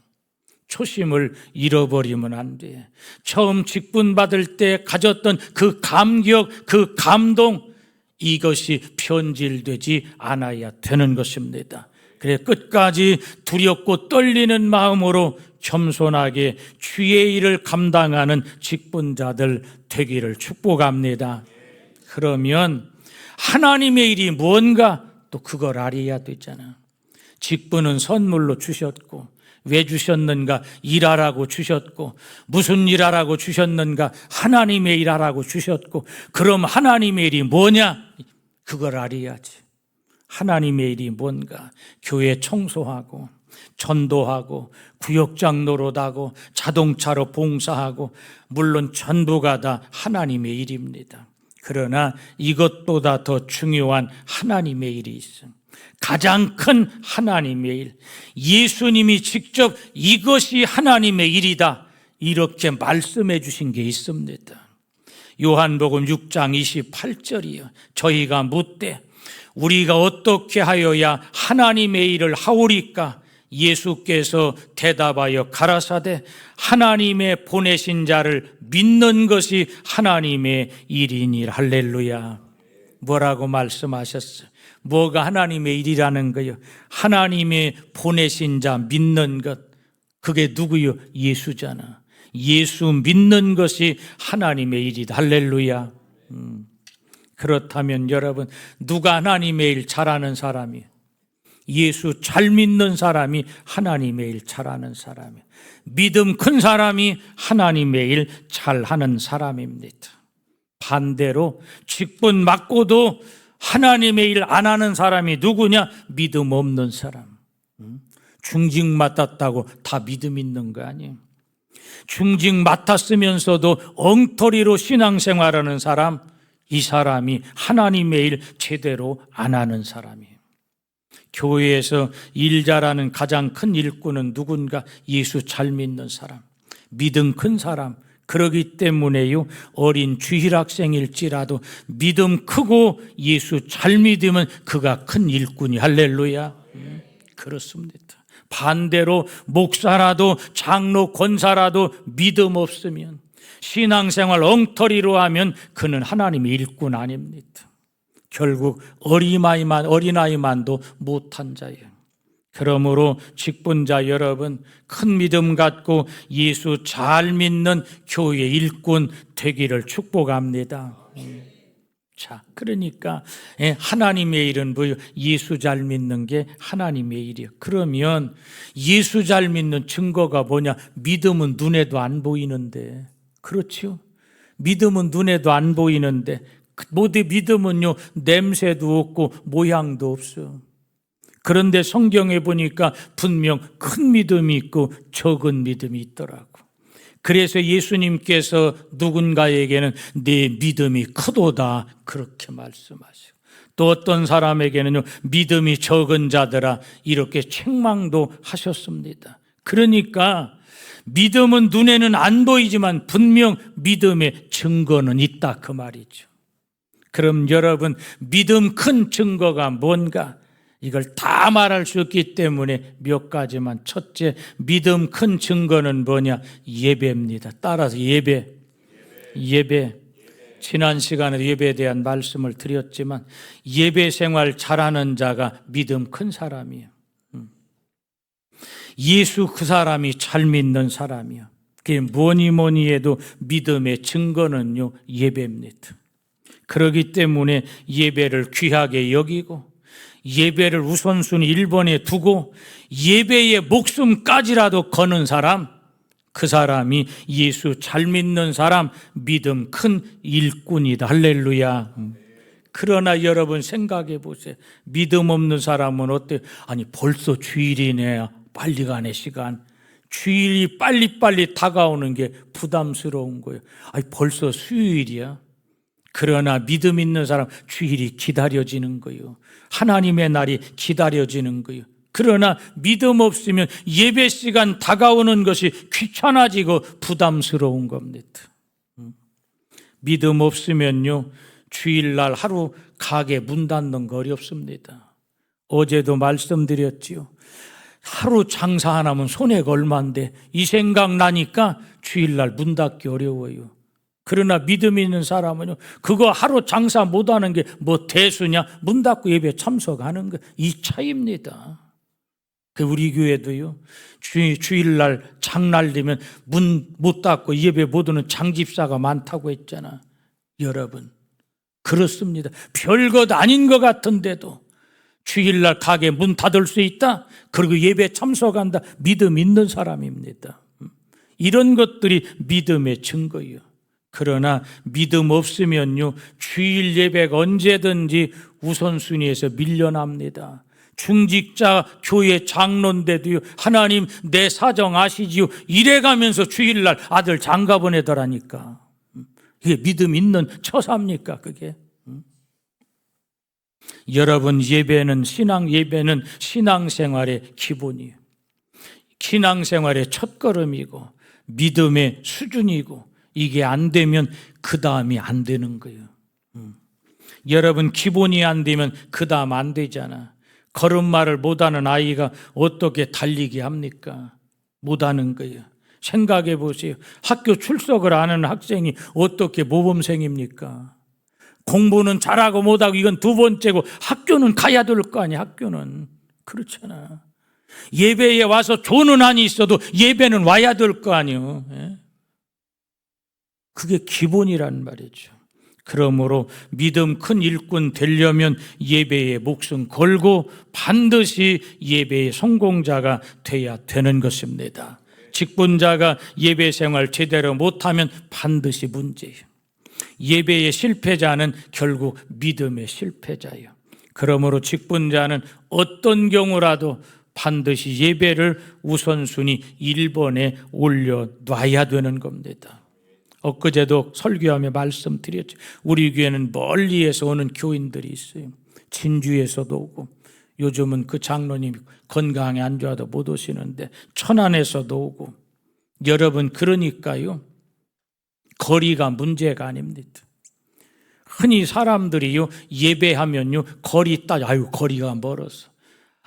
초심을 잃어버리면 안 돼. 처음 직분 받을 때 가졌던 그 감격, 그 감동, 이것이 변질되지 않아야 되는 것입니다. 그래 끝까지 두렵고 떨리는 마음으로 겸손하게 주의 일을 감당하는 직분자들 되기를 축복합니다. 그러면 하나님의 일이 뭔가 또 그걸 알아야 되잖아. 직분은 선물로 주셨고, 왜 주셨는가? 일하라고 주셨고, 무슨 일하라고 주셨는가? 하나님의 일하라고 주셨고, 그럼 하나님의 일이 뭐냐? 그걸 알아야지. 하나님의 일이 뭔가? 교회 청소하고, 전도하고, 구역장 노릇하고, 자동차로 봉사하고, 물론 전부가 다 하나님의 일입니다. 그러나 이것보다 더 중요한 하나님의 일이 있어. 가장 큰 하나님의 일, 예수님이 직접 이것이 하나님의 일이다 이렇게 말씀해 주신 게 있습니다. 요한복음 6장 28절이요. 저희가 묻되 우리가 어떻게 하여야 하나님의 일을 하오리까? 예수께서 대답하여 가라사대 하나님의 보내신 자를 믿는 것이 하나님의 일이니. 할렐루야. 뭐라고 말씀하셨어요? 뭐가 하나님의 일이라는 거요? 하나님의 보내신 자 믿는 것. 그게 누구요? 예수잖아. 예수 믿는 것이 하나님의 일이다. 할렐루야. 그렇다면 여러분, 누가 하나님의 일 잘하는 사람이에요? 예수 잘 믿는 사람이 하나님의 일 잘하는 사람이에요. 믿음 큰 사람이 하나님의 일 잘하는 사람입니다. 반대로 직분 맡고도 하나님의 일 안 하는 사람이 누구냐? 믿음 없는 사람. 중직 맡았다고 다 믿음 있는 거 아니에요. 중직 맡았으면서도 엉터리로 신앙생활하는 사람, 이 사람이 하나님의 일 제대로 안 하는 사람이에요. 교회에서 일 잘하는 가장 큰 일꾼은 누군가? 예수 잘 믿는 사람, 믿음 큰 사람. 그러기 때문에요, 어린 주일학생일지라도 믿음 크고 예수 잘 믿으면 그가 큰 일꾼이. 할렐루야. 그렇습니다. 반대로 목사라도 장로 권사라도 믿음 없으면, 신앙생활 엉터리로 하면 그는 하나님의 일꾼 아닙니다. 결국 어린아이만도 못한 자예요. 그러므로 직분자 여러분, 큰 믿음 갖고 예수 잘 믿는 교회 일꾼 되기를 축복합니다. 자, 그러니까 하나님의 일은 뭐예요? 예수 잘 믿는 게 하나님의 일이에요. 그러면 예수 잘 믿는 증거가 뭐냐? 믿음은 눈에도 안 보이는데, 그렇죠? 믿음은 눈에도 안 보이는데, 모두 믿음은요, 냄새도 없고 모양도 없어. 그런데 성경에 보니까 분명 큰 믿음이 있고 적은 믿음이 있더라고. 그래서 예수님께서 누군가에게는 내 믿음이 크도다 그렇게 말씀하시고, 또 어떤 사람에게는요, 믿음이 적은 자들아 이렇게 책망도 하셨습니다. 그러니까 믿음은 눈에는 안 보이지만 분명 믿음의 증거는 있다 그 말이죠. 그럼 여러분, 믿음 큰 증거가 뭔가? 이걸 다 말할 수 없기 때문에 몇 가지만. 첫째, 믿음 큰 증거는 뭐냐? 예배입니다. 따라서 예배. 지난 시간에 예배에 대한 말씀을 드렸지만 예배 생활 잘하는 자가 믿음 큰 사람이에요. 예수 그 사람이 잘 믿는 사람이에요. 그게 뭐니 해도 믿음의 증거는요, 예배입니다. 그렇기 때문에 예배를 귀하게 여기고 예배를 우선순위 1번에 두고 예배의 목숨까지라도 거는 사람, 그 사람이 예수 잘 믿는 사람, 믿음 큰 일꾼이다. 할렐루야. 그러나 여러분 생각해 보세요. 믿음 없는 사람은 어때요? 아니 벌써 주일이네, 빨리 가네 시간. 주일이 빨리빨리 다가오는 게 부담스러운 거예요. 아니 벌써 수요일이야. 그러나 믿음 있는 사람 주일이 기다려지는 거예요. 하나님의 날이 기다려지는 거예요. 그러나 믿음 없으면 예배 시간 다가오는 것이 귀찮아지고 부담스러운 겁니다. 믿음 없으면요, 주일날 하루 가게 문 닫는 거 어렵습니다. 어제도 말씀드렸지요. 하루 장사 안 하면 손해가 얼만데 이 생각 나니까 주일날 문 닫기 어려워요. 그러나 믿음 있는 사람은요, 그거 하루 장사 못하는 게 뭐 대수냐? 문 닫고 예배 참석하는 거, 이 차이입니다. 우리 교회도요, 주일날 장날 되면 문 못 닫고 예배 못 오는 장집사가 많다고 했잖아. 여러분, 그렇습니다. 별것 아닌 것 같은데도 주일날 가게 문 닫을 수 있다? 그리고 예배 참석한다? 믿음 있는 사람입니다. 이런 것들이 믿음의 증거예요. 그러나 믿음 없으면요, 주일 예배가 언제든지 우선순위에서 밀려납니다. 중직자 교회 장로인데도요, 하나님 내 사정 아시지요? 이래가면서 주일날 아들 장가 보내더라니까. 이게 믿음 있는 처사입니까, 그게? 여러분, 신앙 예배는 신앙생활의 기본이에요. 신앙생활의 첫걸음이고 믿음의 수준이고, 이게 안 되면 그 다음이 안 되는 거예요. 여러분, 기본이 안 되면 그 다음 안 되잖아. 걸음마를 못하는 아이가 어떻게 달리기 합니까? 못하는 거예요. 생각해 보세요. 학교 출석을 안 하는 학생이 어떻게 모범생입니까? 공부는 잘하고 못하고 이건 두 번째고, 학교는 가야 될 거 아니야. 학교는 그렇잖아. 예배에 와서 조는 한이 있어도 예배는 와야 될 거 아니에요. 그게 기본이란 말이죠. 그러므로 믿음 큰 일꾼 되려면 예배에 목숨 걸고 반드시 예배의 성공자가 돼야 되는 것입니다. 직분자가 예배 생활 제대로 못하면 반드시 문제예요. 예배의 실패자는 결국 믿음의 실패자예요. 그러므로 직분자는 어떤 경우라도 반드시 예배를 우선순위 1번에 올려놔야 되는 겁니다. 엊그제도 설교하며 말씀드렸죠. 우리 교회는 멀리에서 오는 교인들이 있어요. 진주에서도 오고, 요즘은 그 장로님이 건강이 안 좋아도 못 오시는데 천안에서도 오고. 여러분, 그러니까요, 거리가 문제가 아닙니다. 흔히 사람들이요, 예배하면요, 거리가 멀어서,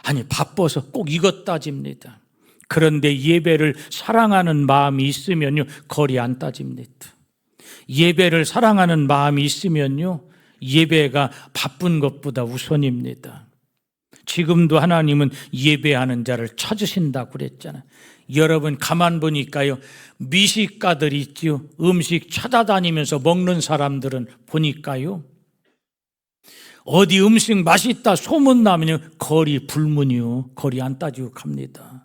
아니 바빠서 꼭 이것 따집니다. 그런데 예배를 사랑하는 마음이 있으면요, 거리 안 따집니다. 예배를 사랑하는 마음이 있으면요, 예배가 바쁜 것보다 우선입니다. 지금도 하나님은 예배하는 자를 찾으신다고 그랬잖아요. 여러분, 가만 보니까요, 미식가들 있지요. 음식 찾아다니면서 먹는 사람들은 보니까요, 어디 음식 맛있다 소문나면요, 거리 불문이요, 거리 안 따지고 갑니다.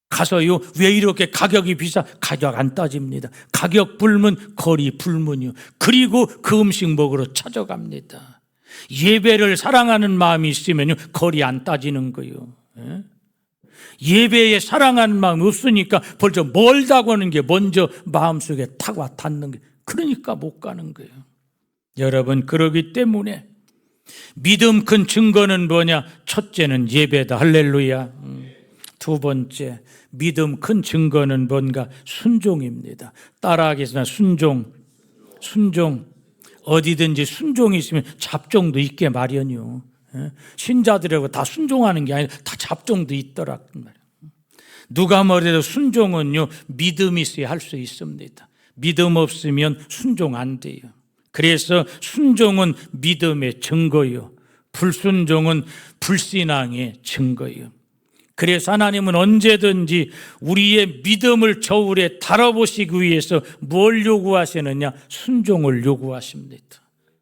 가서요, 왜 이렇게 가격이 비싸? 가격 안 따집니다. 가격 불문, 거리 불문이요. 그리고 그 음식 먹으러 찾아갑니다. 예배를 사랑하는 마음이 있으면요, 거리 안 따지는 거예요. 예배에 사랑하는 마음이 없으니까 벌써 멀다고 하는 게 먼저 마음속에 탁 와 닿는 게, 그러니까 못 가는 거예요. 여러분, 그러기 때문에 믿음 큰 증거는 뭐냐? 첫째는 예배다. 할렐루야. 두 번째, 믿음 큰 증거는 뭔가? 순종입니다. 따라하겠습니다. 순종. 어디든지 순종이 있으면 잡종도 있게 마련이요. 신자들하고 다 순종하는 게 아니라 다 잡종도 있더라. 누가 뭐래도 순종은요, 믿음이 있어야 할 수 있습니다. 믿음 없으면 순종 안 돼요. 그래서 순종은 믿음의 증거요, 불순종은 불신앙의 증거요. 그래서 하나님은 언제든지 우리의 믿음을 저울에 달아보시기 위해서 뭘 요구하시느냐? 순종을 요구하십니다.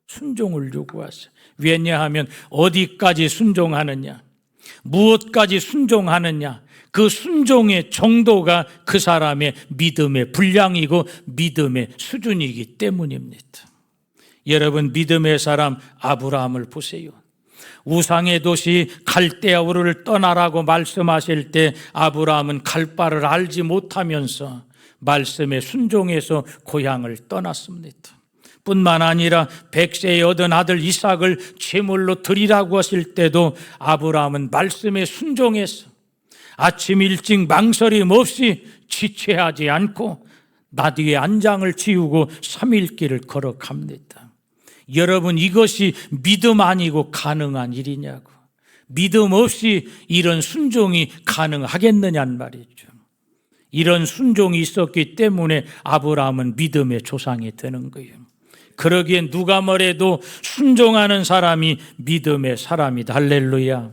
순종을 요구하세요. 왜냐하면 어디까지 순종하느냐, 무엇까지 순종하느냐, 그 순종의 정도가 그 사람의 믿음의 분량이고 믿음의 수준이기 때문입니다. 여러분, 믿음의 사람 아브라함을 보세요. 우상의 도시 갈대아 우르를 떠나라고 말씀하실 때 아브라함은 갈 바를 알지 못하면서 말씀에 순종해서 고향을 떠났습니다. 뿐만 아니라 100세에 얻은 아들 이삭을 제물로 드리라고 하실 때도 아브라함은 말씀에 순종해서 아침 일찍 망설임 없이 지체하지 않고 나뒤에 안장을 지우고 3일 길을 걸어갑니다. 여러분, 이것이 믿음 아니고 가능한 일이냐고. 믿음 없이 이런 순종이 가능하겠느냐는 말이죠. 이런 순종이 있었기 때문에 아브라함은 믿음의 조상이 되는 거예요. 그러기엔 누가 뭐래도 순종하는 사람이 믿음의 사람이다. 할렐루야.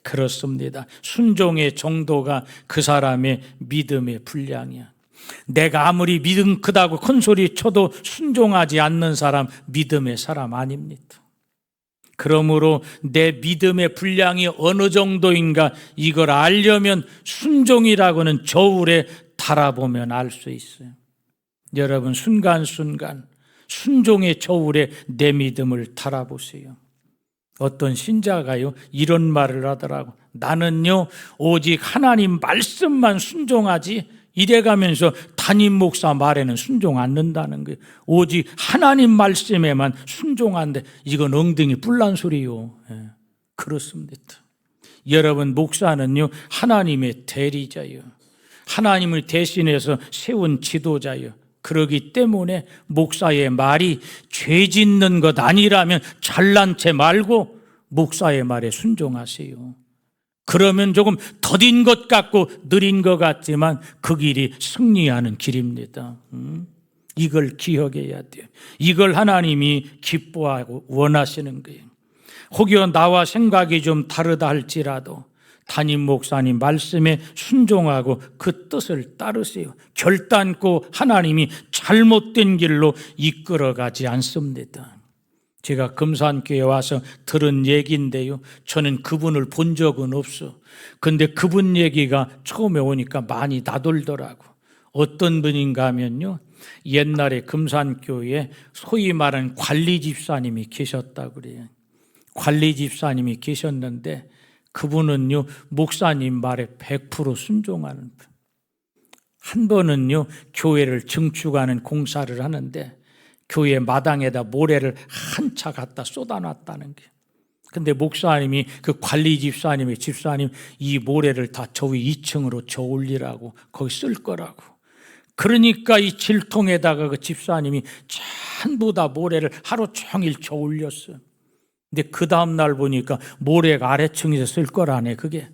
그렇습니다. 순종의 정도가 그 사람의 믿음의 분량이야. 내가 아무리 믿음 크다고 큰 소리 쳐도 순종하지 않는 사람 믿음의 사람 아닙니다. 그러므로 내 믿음의 분량이 어느 정도인가 이걸 알려면 순종이라고는 저울에 달아보면 알 수 있어요. 여러분, 순간순간 순종의 저울에 내 믿음을 달아보세요. 어떤 신자가요 이런 말을 하더라고. 나는요 오직 하나님 말씀만 순종하지, 이래가면서 담임 목사 말에는 순종 않는다는 거예요. 오직 하나님 말씀에만 순종한데 이건 엉덩이 뿔난 소리요. 그렇습니다. 여러분, 목사는요 하나님의 대리자요, 하나님을 대신해서 세운 지도자요. 그러기 때문에 목사의 말이 죄 짓는 것 아니라면 잘난 체 말고 목사의 말에 순종하세요. 그러면 조금 더딘 것 같고 느린 것 같지만 그 길이 승리하는 길입니다. 이걸 기억해야 돼요. 이걸 하나님이 기뻐하고 원하시는 거예요. 혹여 나와 생각이 좀 다르다 할지라도 담임 목사님 말씀에 순종하고 그 뜻을 따르세요. 결단코 하나님이 잘못된 길로 이끌어가지 않습니다. 제가 금산교회 와서 들은 얘기인데요, 저는 그분을 본 적은 없어. 근데 그분 얘기가 처음에 오니까 많이 나돌더라고. 어떤 분인가 하면요, 옛날에 금산교회에 소위 말하는 관리 집사님이 계셨다고 그래요. 관리 집사님이 계셨는데 그분은요 목사님 말에 100% 순종하는 분. 한 번은요 교회를 증축하는 공사를 하는데 교회 마당에다 모래를 한 차 갖다 쏟아놨다는 게. 근데 목사님이 그 관리 집사님의 집사님 이 모래를 다 저 위 2층으로 저 올리라고 거기 쓸 거라고. 그러니까 이 질통에다가 그 집사님이 전부 다 모래를 하루 종일 저 올렸어요. 근데 그 다음날 보니까 모래가 아래층에서 쓸 거라네 그게.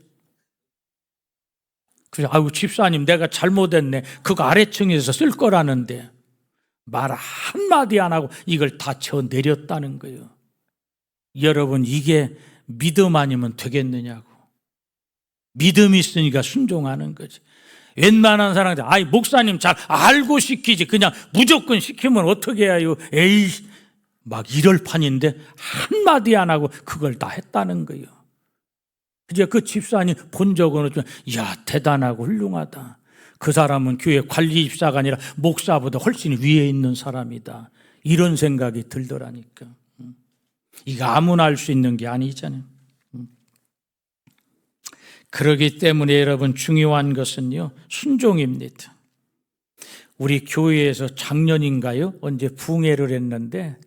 그래서 아이고 집사님 내가 잘못했네, 그거 아래층에서 쓸 거라는데 말 한마디 안 하고 이걸 다 쳐 내렸다는 거예요. 여러분, 이게 믿음 아니면 되겠느냐고. 믿음이 있으니까 순종하는 거지. 웬만한 사람들 아이 목사님 잘 알고 시키지 그냥 무조건 시키면 어떻게 해요. 에이 막 이럴 판인데 한마디 안 하고 그걸 다 했다는 거예요. 이제 그 집사님 본 적은 없지만 야 대단하고 훌륭하다. 그 사람은 교회 관리 집사가 아니라 목사보다 훨씬 위에 있는 사람이다. 이런 생각이 들더라니까. 이거 아무나 할 수 있는 게 아니잖아요. 그렇기 때문에 여러분 중요한 것은요 순종입니다. 우리 교회에서 작년인가요? 언제 부흥회를 했는데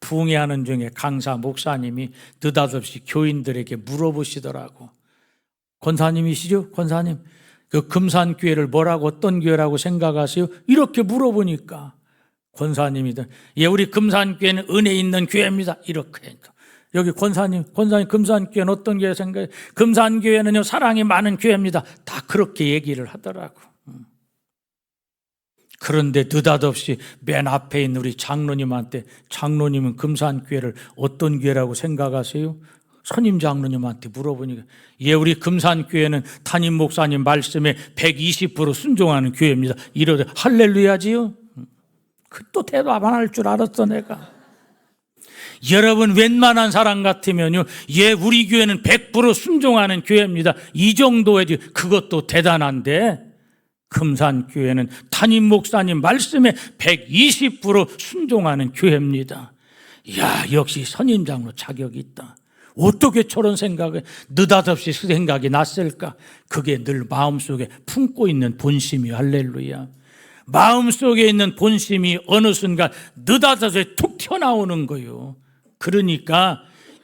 부흥회하는 중에 강사 목사님이 느닷없이 교인들에게 물어보시더라고. 권사님이시죠? 권사님, 그 금산교회를 뭐라고 어떤 교회라고 생각하세요? 이렇게 물어보니까 권사님이든 예 우리 금산교회는 은혜 있는 교회입니다. 이렇게 여기 권사님 금산교회는 어떤 교회 생각해요? 금산교회는요 사랑이 많은 교회입니다. 다 그렇게 얘기를 하더라고. 그런데 느닷없이 맨 앞에 있는 우리 장로님한테 장로님은 금산교회를 어떤 교회라고 생각하세요? 선임 장로님한테 물어보니까 예 우리 금산교회는 담임 목사님 말씀에 120% 순종하는 교회입니다. 이러더 할렐루야지요. 또 대답 안 할 줄 알았어 내가. 여러분 웬만한 사람 같으면요 예 우리 교회는 100% 순종하는 교회입니다. 이 정도의 그것도 대단한데 금산교회는 담임 목사님 말씀에 120% 순종하는 교회입니다. 이야 역시 선임장로 자격이 있다. 어떻게 저런 생각을 느닷없이 생각이 났을까? 그게 늘 마음속에 품고 있는 본심이 할렐루야. 마음속에 있는 본심이 어느 순간 느닷없이 툭 튀어나오는 거예요. 그러니까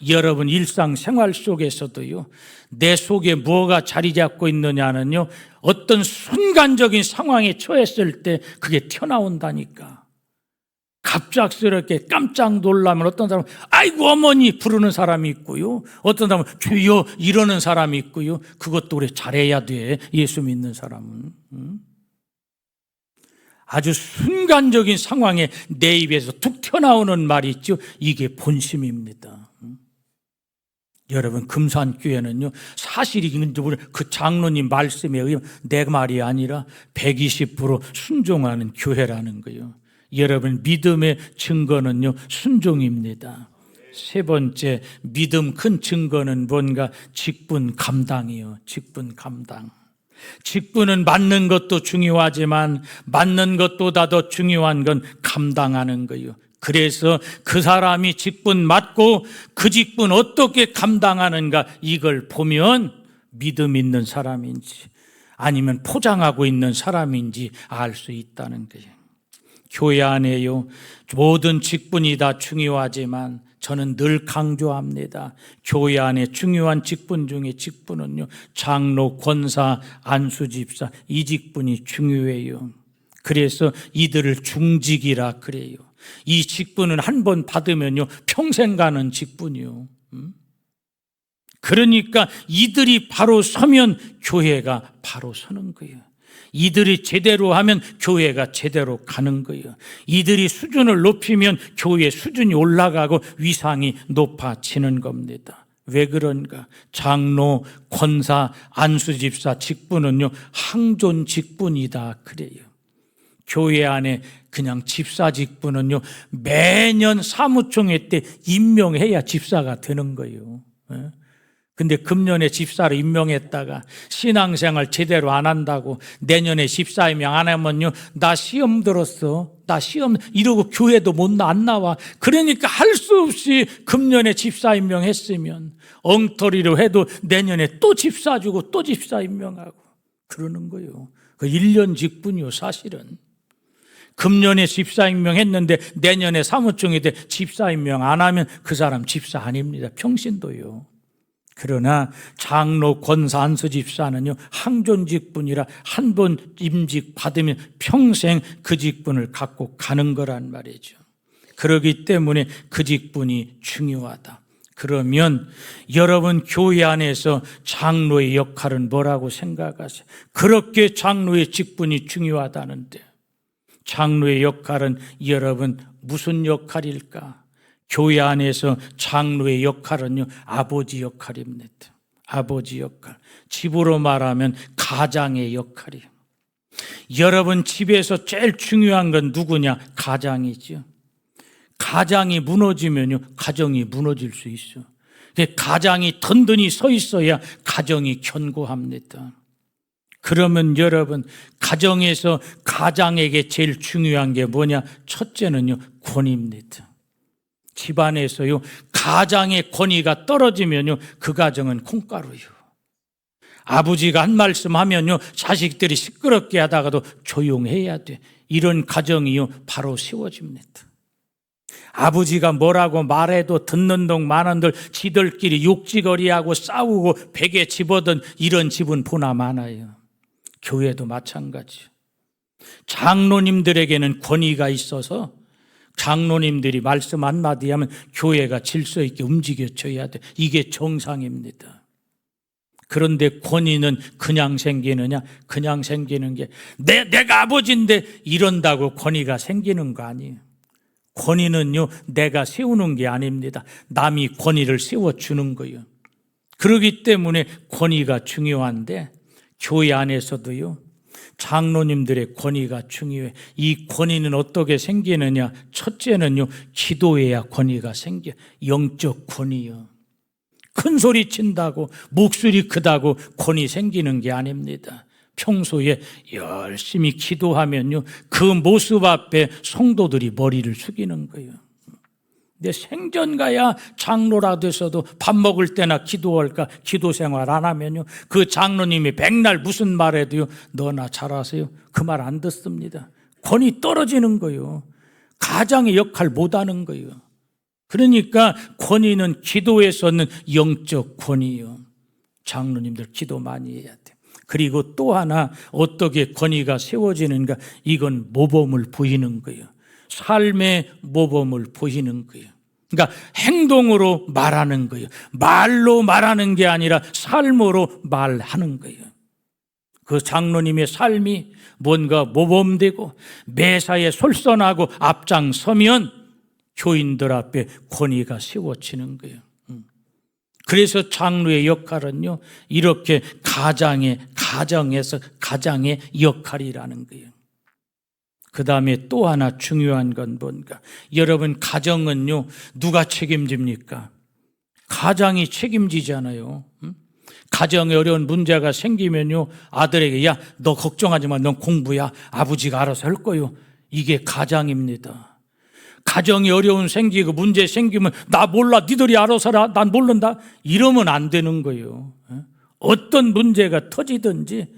여러분 일상생활 속에서도요 내 속에 뭐가 자리 잡고 있느냐는요 어떤 순간적인 상황에 처했을 때 그게 튀어나온다니까. 갑작스럽게 깜짝 놀라면 어떤 사람은 아이고 어머니 부르는 사람이 있고요, 어떤 사람은 주여 이러는 사람이 있고요. 그것도 우리 잘해야 돼. 예수 믿는 사람은 아주 순간적인 상황에 내 입에서 툭 튀어나오는 말이 있죠. 이게 본심입니다. 여러분, 금산교회는요, 사실이 그 장로님 말씀에 의하면 내 말이 아니라 120% 순종하는 교회라는 거예요. 여러분, 믿음의 증거는요, 순종입니다. 세 번째, 믿음 큰 증거는 뭔가? 직분 감당이요. 직분 감당. 직분은 맞는 것도 중요하지만 맞는 것보다 더 중요한 건 감당하는 거예요. 그래서 그 사람이 직분 맞고 그 직분 어떻게 감당하는가, 이걸 보면 믿음 있는 사람인지 아니면 포장하고 있는 사람인지 알 수 있다는 거예요. 교회 안에요, 모든 직분이 다 중요하지만 저는 늘 강조합니다. 교회 안에 중요한 직분 중에 직분은요, 장로, 권사, 안수집사, 이 직분이 중요해요. 그래서 이들을 중직이라 그래요. 이 직분은 한 번 받으면요, 평생 가는 직분이요. 그러니까 이들이 바로 서면 교회가 바로 서는 거예요. 이들이 제대로 하면 교회가 제대로 가는 거예요. 이들이 수준을 높이면 교회 수준이 올라가고 위상이 높아지는 겁니다. 왜 그런가? 장로, 권사, 안수집사 직분은요, 항존 직분이다 그래요. 교회 안에 그냥 집사 직분은요, 매년 사무총회 때 임명해야 집사가 되는 거예요. 근데 금년에 집사를 임명했다가 신앙생활 제대로 안 한다고 내년에 집사 임명 안 하면요, 나 시험 들었어, 나 시험, 이러고 교회도 안 나와. 그러니까 할 수 없이 금년에 집사 임명했으면 엉터리로 해도 내년에 또 집사 주고 또 집사 임명하고 그러는 거예요. 그 1년 직분이요. 사실은 금년에 집사 임명했는데 내년에 사무총회 때 집사 임명 안 하면 그 사람 집사 아닙니다. 평신도요. 그러나 장로, 권사, 안수집사는요, 항존 직분이라 한 번 임직 받으면 평생 그 직분을 갖고 가는 거란 말이죠. 그렇기 때문에 그 직분이 중요하다. 그러면 여러분, 교회 안에서 장로의 역할은 뭐라고 생각하세요? 그렇게 장로의 직분이 중요하다는데 장로의 역할은 여러분 무슨 역할일까? 교회 안에서 장로의 역할은요, 아버지 역할입니다. 아버지 역할. 집으로 말하면 가장의 역할이에요. 여러분, 집에서 제일 중요한 건 누구냐? 가장이죠. 가장이 무너지면요, 가정이 무너질 수 있어요. 가장이 든든히 서 있어야 가정이 견고합니다. 그러면 여러분, 가정에서 가장에게 제일 중요한 게 뭐냐? 첫째는요, 권위입니다. 집안에서요, 가장의 권위가 떨어지면요, 그 가정은 콩가루요. 아버지가 한 말씀 하면요, 자식들이 시끄럽게 하다가도 조용해야 돼. 이런 가정이요, 바로 세워집니다. 아버지가 뭐라고 말해도 듣는 동 마는들 지들끼리 욕지거리하고 싸우고 베개 집어든 이런 집은 보나 마나요. 교회도 마찬가지. 장로님들에게는 권위가 있어서 장로님들이 말씀 한마디 하면 교회가 질서 있게 움직여져야 돼. 이게 정상입니다. 그런데 권위는 그냥 생기느냐? 그냥 생기는 게 내가 아버지인데 이런다고 권위가 생기는 거 아니에요. 권위는요, 내가 세우는 게 아닙니다. 남이 권위를 세워주는 거예요. 그렇기 때문에 권위가 중요한데 교회 안에서도요, 장로님들의 권위가 중요해. 이 권위는 어떻게 생기느냐? 첫째는요, 기도해야 권위가 생겨. 영적 권위요. 큰 소리 친다고, 목소리 크다고 권위 생기는 게 아닙니다. 평소에 열심히 기도하면요, 그 모습 앞에 성도들이 머리를 숙이는 거예요. 내 생전가야 장로라 돼서도 밥 먹을 때나 기도할까 기도 생활 안 하면요, 그 장로님이 백날 무슨 말해도요, 너나 잘하세요, 그 말 안 듣습니다. 권위 떨어지는 거예요. 가장의 역할 못하는 거예요. 그러니까 권위는 기도에서는 영적 권위요. 장로님들 기도 많이 해야 돼. 그리고 또 하나 어떻게 권위가 세워지는가? 이건 모범을 보이는 거예요. 삶의 모범을 보이는 거예요. 그러니까 행동으로 말하는 거예요. 말로 말하는 게 아니라 삶으로 말하는 거예요. 그 장로님의 삶이 뭔가 모범되고 매사에 솔선하고 앞장서면 교인들 앞에 권위가 세워지는 거예요. 그래서 장로의 역할은요, 이렇게 가정에서 가장의 역할이라는 거예요. 그 다음에 또 하나 중요한 건 뭔가? 여러분, 가정은요, 누가 책임집니까? 가장이 책임지잖아요. 가정에 어려운 문제가 생기면요, 아들에게, 야, 너 걱정하지 마. 넌 공부야. 아버지가 알아서 할 거요. 이게 가장입니다. 가정이 어려운 생기고 문제 생기면 나 몰라, 니들이 알아서 하라, 난 모른다, 이러면 안 되는 거예요. 어떤 문제가 터지든지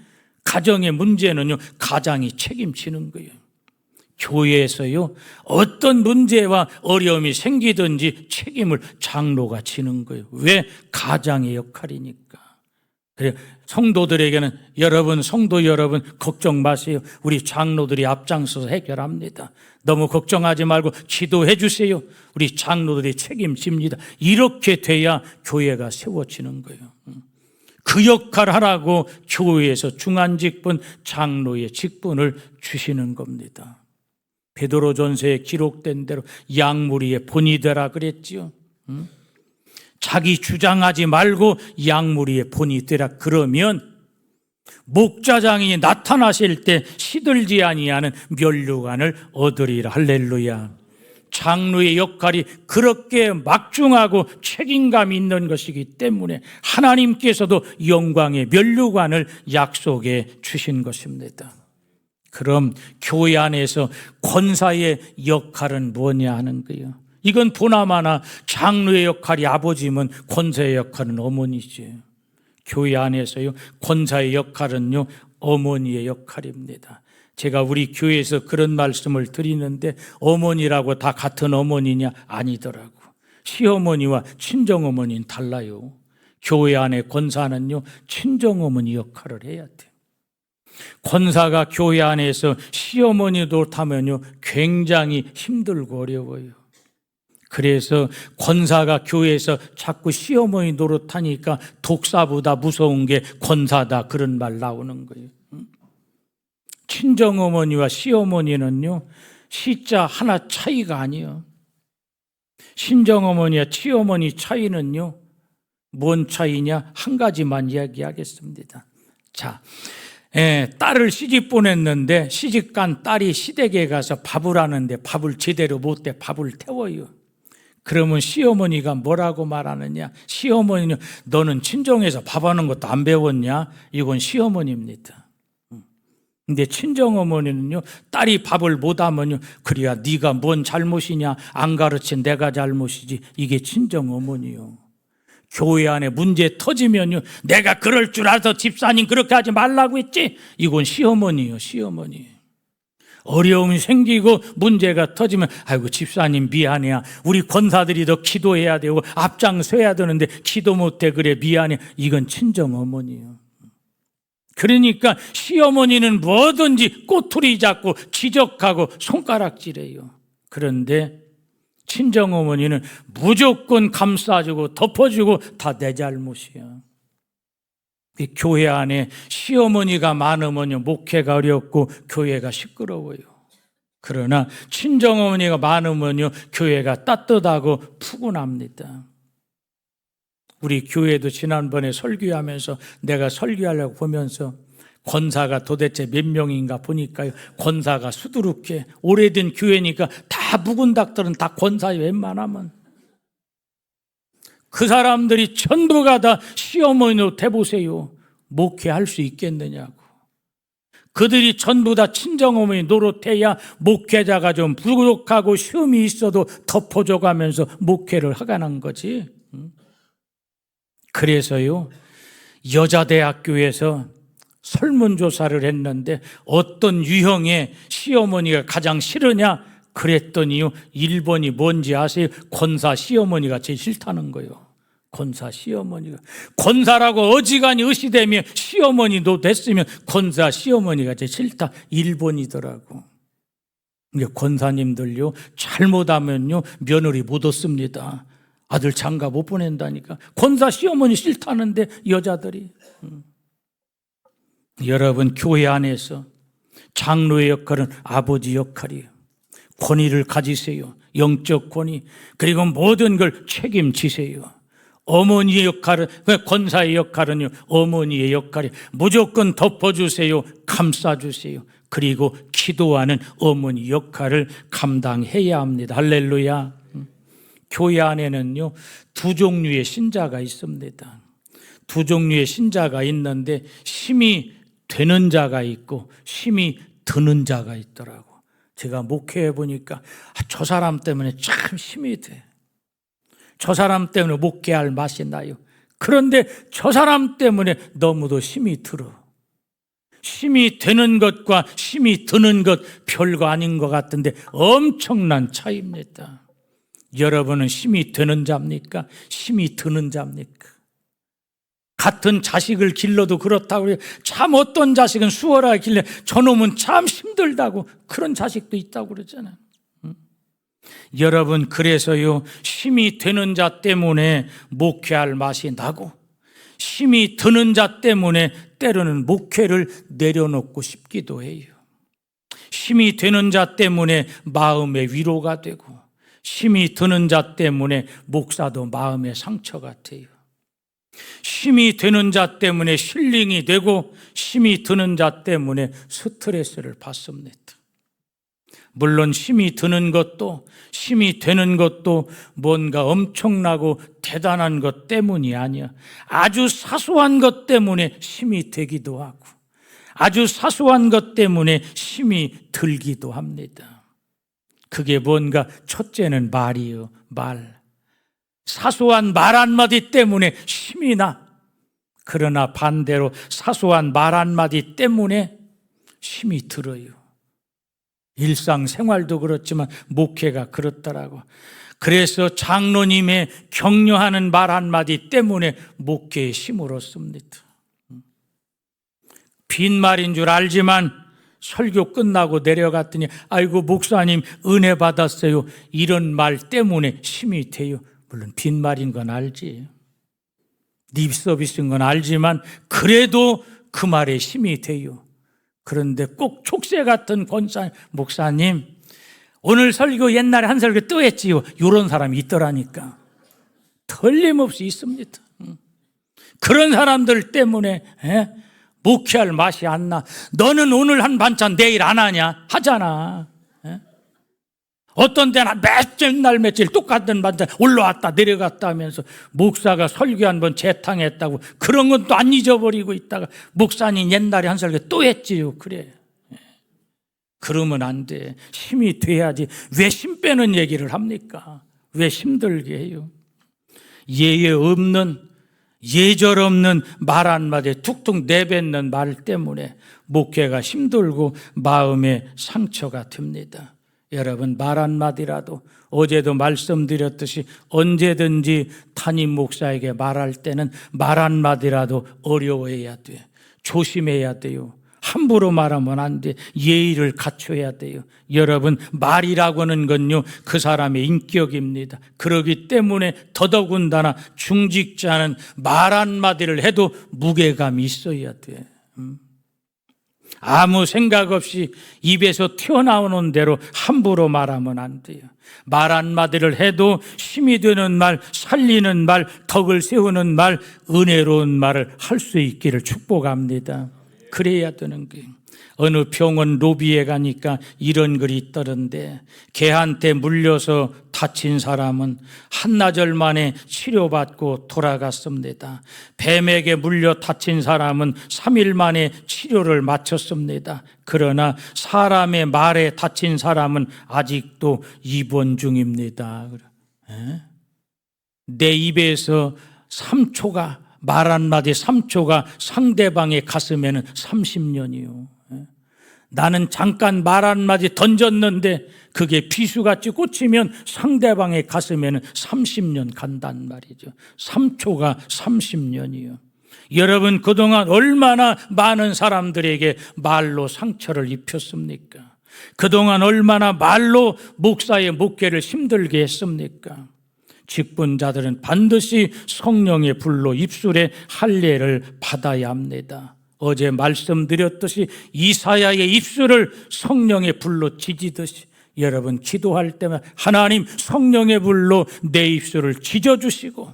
가정의 문제는요, 가장이 책임지는 거예요. 교회에서요, 어떤 문제와 어려움이 생기든지 책임을 장로가 지는 거예요. 왜? 가장의 역할이니까. 그래요. 성도들에게는, 성도 여러분 걱정 마세요. 우리 장로들이 앞장서서 해결합니다. 너무 걱정하지 말고 기도해 주세요. 우리 장로들이 책임집니다. 이렇게 돼야 교회가 세워지는 거예요. 그 역할을 하라고 교회에서 중한직분, 장로의 직분을 주시는 겁니다. 베드로전서에 기록된 대로 양무리의 본이 되라 그랬지요. 자기 주장하지 말고 양무리의 본이 되라. 그러면 목자장이 나타나실 때 시들지 아니하는 면류관을 얻으리라. 할렐루야. 장로의 역할이 그렇게 막중하고 책임감 있는 것이기 때문에 하나님께서도 영광의 면류관을 약속해 주신 것입니다. 그럼 교회 안에서 권사의 역할은 뭐냐 하는 거예요. 이건 보나마나 장로의 역할이 아버지면 권사의 역할은 어머니지. 교회 안에서요, 권사의 역할은요, 어머니의 역할입니다. 제가 우리 교회에서 그런 말씀을 드리는데, 어머니라고 다 같은 어머니냐? 아니더라고. 시어머니와 친정어머니는 달라요. 교회 안에 권사는요, 친정어머니 역할을 해야 돼요. 권사가 교회 안에서 시어머니 노릇하면요, 굉장히 힘들고 어려워요. 그래서 권사가 교회에서 자꾸 시어머니 노릇하니까 독사보다 무서운 게 권사다, 그런 말 나오는 거예요. 친정어머니와 시어머니는요, 시자 하나 차이가 아니에요. 친정어머니와 시어머니 차이는요, 뭔 차이냐? 한 가지만 이야기하겠습니다. 자, 딸을 시집 보냈는데 시집간 딸이 시댁에 가서 밥을 하는데 밥을 제대로 못해 밥을 태워요. 그러면 시어머니가 뭐라고 말하느냐? 시어머니는 너는 친정에서 밥하는 것도 안 배웠냐? 이건 시어머니입니다. 근데 친정어머니는요, 딸이 밥을 못하면요, 그래야 네가 뭔 잘못이냐? 안 가르친 내가 잘못이지. 이게 친정어머니요. 교회 안에 문제 터지면요, 내가 그럴 줄 알아서 집사님 그렇게 하지 말라고 했지. 이건 시어머니요, 시어머니. 어려움이 생기고 문제가 터지면 아이고 집사님 미안해요. 우리 권사들이 더 기도해야 되고 앞장서야 되는데 기도 못해, 그래 미안해. 이건 친정어머니요. 그러니까 시어머니는 뭐든지 꼬투리 잡고 지적하고 손가락질해요. 그런데 친정어머니는 무조건 감싸주고 덮어주고 다 내 잘못이야. 교회 안에 시어머니가 많으면 목회가 어렵고 교회가 시끄러워요. 그러나 친정어머니가 많으면 교회가 따뜻하고 푸근합니다. 우리 교회도 지난번에 설교하면서 내가 설교하려고 보면서 권사가 도대체 몇 명인가 보니까요, 권사가 수두룩해. 오래된 교회니까 다 묵은 닭들은 다 권사예요. 웬만하면 그 사람들이 전부가 다 시어머니로 대보세요. 목회할 수 있겠느냐고. 그들이 전부 다 친정어머니 노릇해야 목회자가 좀 부족하고 시험이 있어도 덮어줘가면서 목회를 하가는 거지. 그래서요, 여자대학교에서 설문조사를 했는데 어떤 유형의 시어머니가 가장 싫으냐 그랬더니요, 1번이 뭔지 아세요? 권사 시어머니가 제일 싫다는 거예요. 권사 시어머니가. 권사라고 어지간히 의시되면 시어머니도 됐으면 권사 시어머니가 제일 싫다, 1번이더라고. 그러니까 권사님들요, 잘못하면요 며느리 못 얻습니다. 아들 장가 못 보낸다니까. 권사 시어머니 싫다는데 여자들이. 여러분, 교회 안에서 장로의 역할은 아버지 역할이에요. 권위를 가지세요. 영적 권위. 그리고 모든 걸 책임지세요. 어머니의 역할은, 권사의 역할은요, 어머니의 역할이 무조건 덮어주세요, 감싸주세요. 그리고 기도하는 어머니 역할을 감당해야 합니다. 할렐루야. 교회 안에는요, 두 종류의 신자가 있습니다. 두 종류의 신자가 있는데 힘이 되는 자가 있고 힘이 드는 자가 있더라고. 제가 목회해 보니까 저 사람 때문에 참 힘이 돼. 저 사람 때문에 목회할 맛이 나요. 그런데 저 사람 때문에 너무도 힘이 들어. 힘이 되는 것과 힘이 드는 것 별거 아닌 것 같은데 엄청난 차이입니다. 여러분은 힘이 되는 자입니까? 힘이 드는 자입니까? 같은 자식을 길러도 그렇다고 그래요. 참 어떤 자식은 수월하게 길러, 저놈은 참 힘들다고, 그런 자식도 있다고 그러잖아요. 여러분, 그래서요, 힘이 되는 자 때문에 목회할 맛이 나고 힘이 드는 자 때문에 때로는 목회를 내려놓고 싶기도 해요. 힘이 되는 자 때문에 마음의 위로가 되고 힘이 드는 자 때문에 목사도 마음의 상처가 돼요. 힘이 되는 자 때문에 힐링이 되고 힘이 드는 자 때문에 스트레스를 받습니다. 물론 힘이 드는 것도 힘이 되는 것도 뭔가 엄청나고 대단한 것 때문이 아니야. 아주 사소한 것 때문에 힘이 되기도 하고 아주 사소한 것 때문에 힘이 들기도 합니다. 그게 뭔가, 첫째는 말이요, 말. 사소한 말 한마디 때문에 힘이 나. 그러나 반대로 사소한 말 한마디 때문에 힘이 들어요. 일상생활도 그렇지만 목회가 그렇더라고. 그래서 장로님의 격려하는 말 한마디 때문에 목회에 힘을 얻습니다. 빈말인 줄 알지만 설교 끝나고 내려갔더니 아이고 목사님 은혜 받았어요, 이런 말 때문에 힘이 돼요. 물론 빈말인 건 알지, 립 서비스인 건 알지만 그래도 그 말에 힘이 돼요. 그런데 꼭 촉새 같은 권사 목사님 오늘 설교 옛날에 한 설교 또 했지요, 이런 사람이 있더라니까. 틀림없이 있습니다. 그런 사람들 때문에 목회할 맛이 안 나. 너는 오늘 한 반찬 내일 안 하냐? 하잖아. 어떤 데는 며칠 똑같은 반찬 올라왔다 내려갔다 하면서 목사가 설교 한 번 재탕했다고 그런 건 또 안 잊어버리고 있다가 목사님 옛날에 한 설교 또 했지요. 그래. 그러면 안 돼. 힘이 돼야지. 왜 힘 빼는 얘기를 합니까? 왜 힘들게 해요? 예의 없는, 예절 없는 말 한마디에 툭툭 내뱉는 말 때문에 목회가 힘들고 마음에 상처가 듭니다. 여러분, 말 한마디라도 어제도 말씀드렸듯이 언제든지 담임 목사에게 말할 때는 말 한마디라도 어려워해야 돼. 조심해야 돼요. 함부로 말하면 안 돼. 예의를 갖춰야 돼요. 여러분, 말이라고 하는 건요, 그 사람의 인격입니다. 그러기 때문에 더더군다나 중직자는 말 한마디를 해도 무게감이 있어야 돼. 아무 생각 없이 입에서 튀어나오는 대로 함부로 말하면 안 돼요. 말 한마디를 해도 힘이 되는 말, 살리는 말, 덕을 세우는 말, 은혜로운 말을 할 수 있기를 축복합니다. 그래야 되는 거예요. 어느 병원 로비에 가니까 이런 글이 있더런데, 개한테 물려서 다친 사람은 한나절 만에 치료받고 돌아갔습니다. 뱀에게 물려 다친 사람은 3일 만에 치료를 마쳤습니다. 그러나 사람의 말에 다친 사람은 아직도 입원 중입니다. 내 입에서 3초가, 말 한마디 3초가 상대방의 가슴에는 30년이요. 나는 잠깐 말 한마디 던졌는데 그게 비수같이 꽂히면 상대방의 가슴에는 30년 간단 말이죠. 3초가 30년이요. 여러분, 그동안 얼마나 많은 사람들에게 말로 상처를 입혔습니까? 그동안 얼마나 말로 목사의 목회를 힘들게 했습니까? 직분자들은 반드시 성령의 불로 입술에 할례를 받아야 합니다. 어제 말씀드렸듯이 이사야의 입술을 성령의 불로 지지듯이 여러분, 기도할 때만 하나님 성령의 불로 내 입술을 지져주시고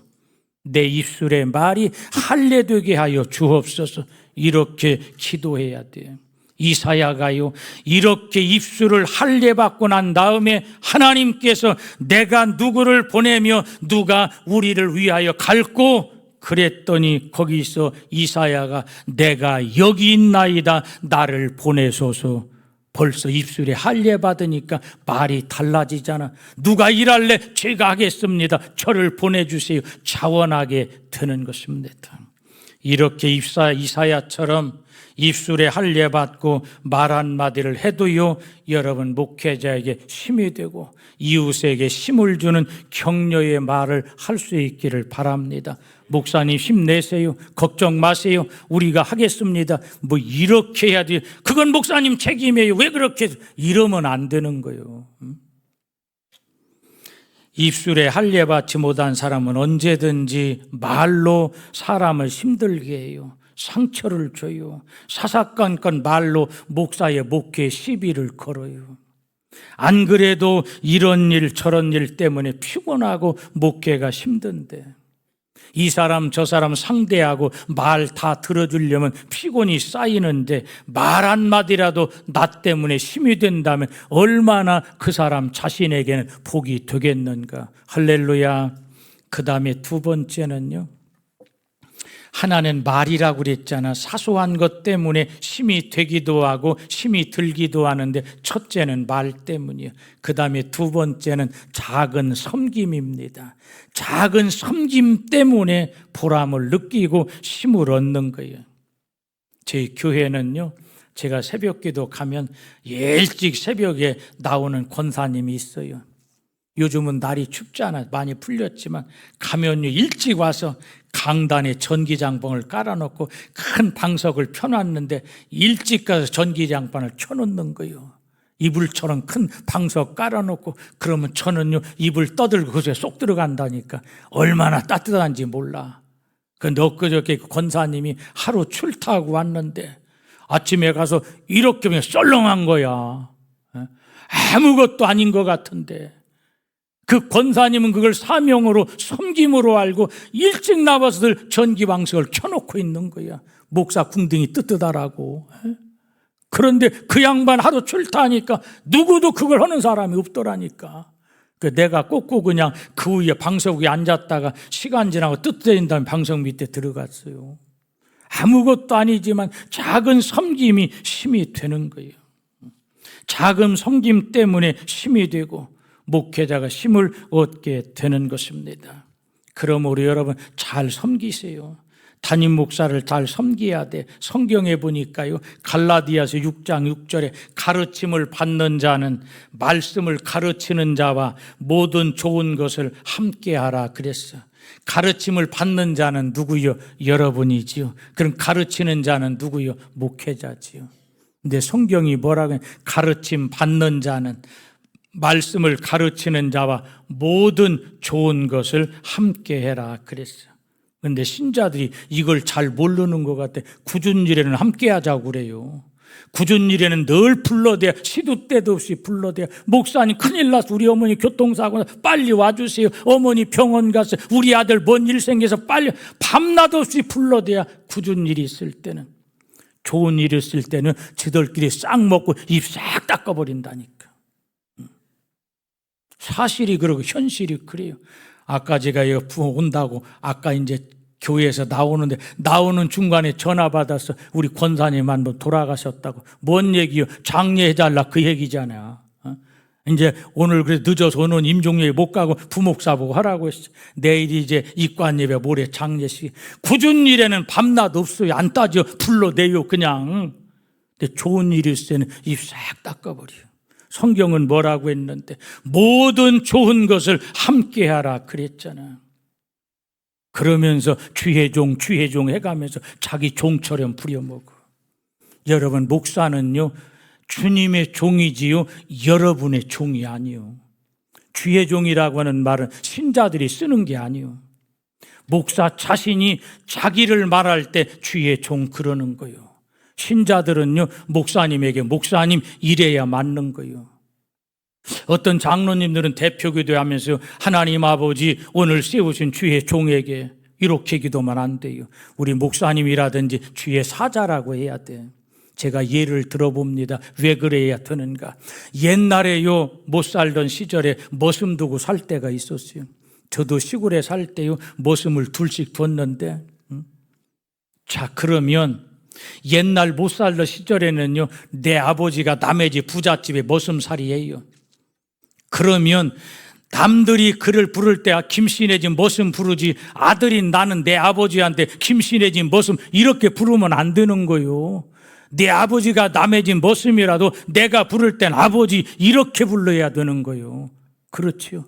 내 입술의 말이 할례되게 하여 주옵소서. 이렇게 기도해야 돼요. 이사야가요, 이렇게 입술을 할례받고 난 다음에 하나님께서 내가 누구를 보내며 누가 우리를 위하여 갈고, 그랬더니 거기서 이사야가 내가 여기 있나이다, 나를 보내소서. 벌써 입술에 할례받으니까 말이 달라지잖아. 누가 일할래? 제가 하겠습니다. 저를 보내주세요. 자원하게 되는 것입니다. 이렇게 이사야처럼 입술에 할례받고 말 한마디를 해도요, 여러분 목회자에게 힘이 되고 이웃에게 힘을 주는 격려의 말을 할 수 있기를 바랍니다. 목사님 힘내세요. 걱정 마세요. 우리가 하겠습니다. 뭐 이렇게 해야지. 그건 목사님 책임이에요. 왜 그렇게 이러면 안 되는 거예요. 입술에 할례받지 못한 사람은 언제든지 말로 사람을 힘들게 해요. 상처를 줘요. 사사건건 말로 목사의 목회에 시비를 걸어요. 안 그래도 이런 일 저런 일 때문에 피곤하고 목회가 힘든데, 이 사람 저 사람 상대하고 말 다 들어주려면 피곤이 쌓이는데 말 한마디라도 나 때문에 힘이 된다면 얼마나 그 사람 자신에게는 복이 되겠는가. 할렐루야. 그 다음에 두 번째는요, 하나는 말이라고 그랬잖아. 사소한 것 때문에 힘이 되기도 하고 힘이 들기도 하는데, 첫째는 말 때문이에요. 그 다음에 두 번째는 작은 섬김입니다. 작은 섬김 때문에 보람을 느끼고 힘을 얻는 거예요. 저희 교회는요, 제가 새벽기도 가면 일찍 새벽에 나오는 권사님이 있어요. 요즘은 날이 춥잖아. 많이 풀렸지만 가면요, 일찍 와서 강단에 전기장판을 깔아놓고 큰 방석을 펴놨는데 일찍 가서 전기장판을 켜놓는 거예요. 이불처럼 큰 방석 깔아놓고, 그러면 저는요 이불 떠들고 그새 쏙 들어간다니까. 얼마나 따뜻한지 몰라. 근데 엊그저께 권사님이 하루 출타하고 왔는데 아침에 가서 이렇게 그냥 썰렁한 거야. 아무것도 아닌 것 같은데 그 권사님은 그걸 사명으로 섬김으로 알고 일찍 나와서들 전기방석을 켜놓고 있는 거야. 목사 궁둥이 뜨뜻하라고. 그런데 그 양반 하루 출타하니까 누구도 그걸 하는 사람이 없더라니까. 내가 꼭꼭 그냥 그 위에 방석 위에 앉았다가 시간 지나고 뜨뜻해진 다음에 방석 밑에 들어갔어요. 아무것도 아니지만 작은 섬김이 힘이 되는 거예요. 작은 섬김 때문에 힘이 되고 목회자가 힘을 얻게 되는 것입니다. 그러므로 여러분 잘 섬기세요. 담임 목사를 잘 섬겨야 돼. 성경에 보니까요, 갈라디아서 6장 6절에 가르침을 받는 자는 말씀을 가르치는 자와 모든 좋은 것을 함께하라 그랬어. 가르침을 받는 자는 누구요? 여러분이지요. 그럼 가르치는 자는 누구요? 목회자지요. 근데 성경이 뭐라고 해? 가르침 받는 자는, 말씀을 가르치는 자와 모든 좋은 것을 함께해라 그랬어. 그런데 신자들이 이걸 잘 모르는 것 같아. 굳은 일에는 함께하자고 그래요. 굳은 일에는 늘 불러대야, 시도 때도 없이 불러대야. 목사님 큰일 났어, 우리 어머니 교통사고 나서 빨리 와주세요. 어머니 병원 갔어요. 우리 아들 뭔 일 생겨서 빨리, 밤낮 없이 불러대야. 굳은 일이 있을 때는, 좋은 일이 있을 때는 지들끼리 싹 먹고 입 싹 닦아버린다니까. 사실이 그러고 현실이 그래요. 아까 제가 이거 부모 온다고 아까 이제 교회에서 나오는 중간에 전화 받았어. 우리 권사님 한 분 돌아가셨다고. 뭔 얘기요? 장례해달라 그 얘기잖아. 이제 오늘 그래 늦어서 오늘 임종례에 못 가고 부목사 보고 하라고 했어. 내일 이제 입관예배, 모레 장례식. 굳은 일에는 밤낮 없어요. 안 따져. 불러내요 그냥. 근데 좋은 일이 있을 때는 입 싹 닦아버려요. 성경은 뭐라고 했는데 모든 좋은 것을 함께하라 그랬잖아. 그러면서 주의 종 해가면서 자기 종처럼 부려먹어. 여러분 목사는요 주님의 종이지요 여러분의 종이 아니요. 주의 종이라고 하는 말은 신자들이 쓰는 게 아니요. 목사 자신이 자기를 말할 때 주의 종 그러는 거요. 신자들은요 목사님에게 목사님 이래야 맞는 거예요. 어떤 장로님들은 대표기도 하면서 하나님 아버지 오늘 세우신 주의 종에게 이렇게 기도만 안 돼요. 우리 목사님이라든지 주의 사자라고 해야 돼. 제가 예를 들어봅니다. 왜 그래야 되는가? 옛날에요, 못 살던 시절에 머슴 두고 살 때가 있었어요. 저도 시골에 살 때요, 머슴을 둘씩 뒀는데, 자, 그러면 옛날 못 살던 시절에는요, 내 아버지가 남의 집 부잣집에 머슴살이에요. 그러면 남들이 그를 부를 때 김씨네 집 머슴 부르지, 아들인 나는 내 아버지한테 김씨네 집 머슴 이렇게 부르면 안 되는 거요. 내 아버지가 남의 집 머슴이라도 내가 부를 땐 아버지 이렇게 불러야 되는 거요. 그렇죠?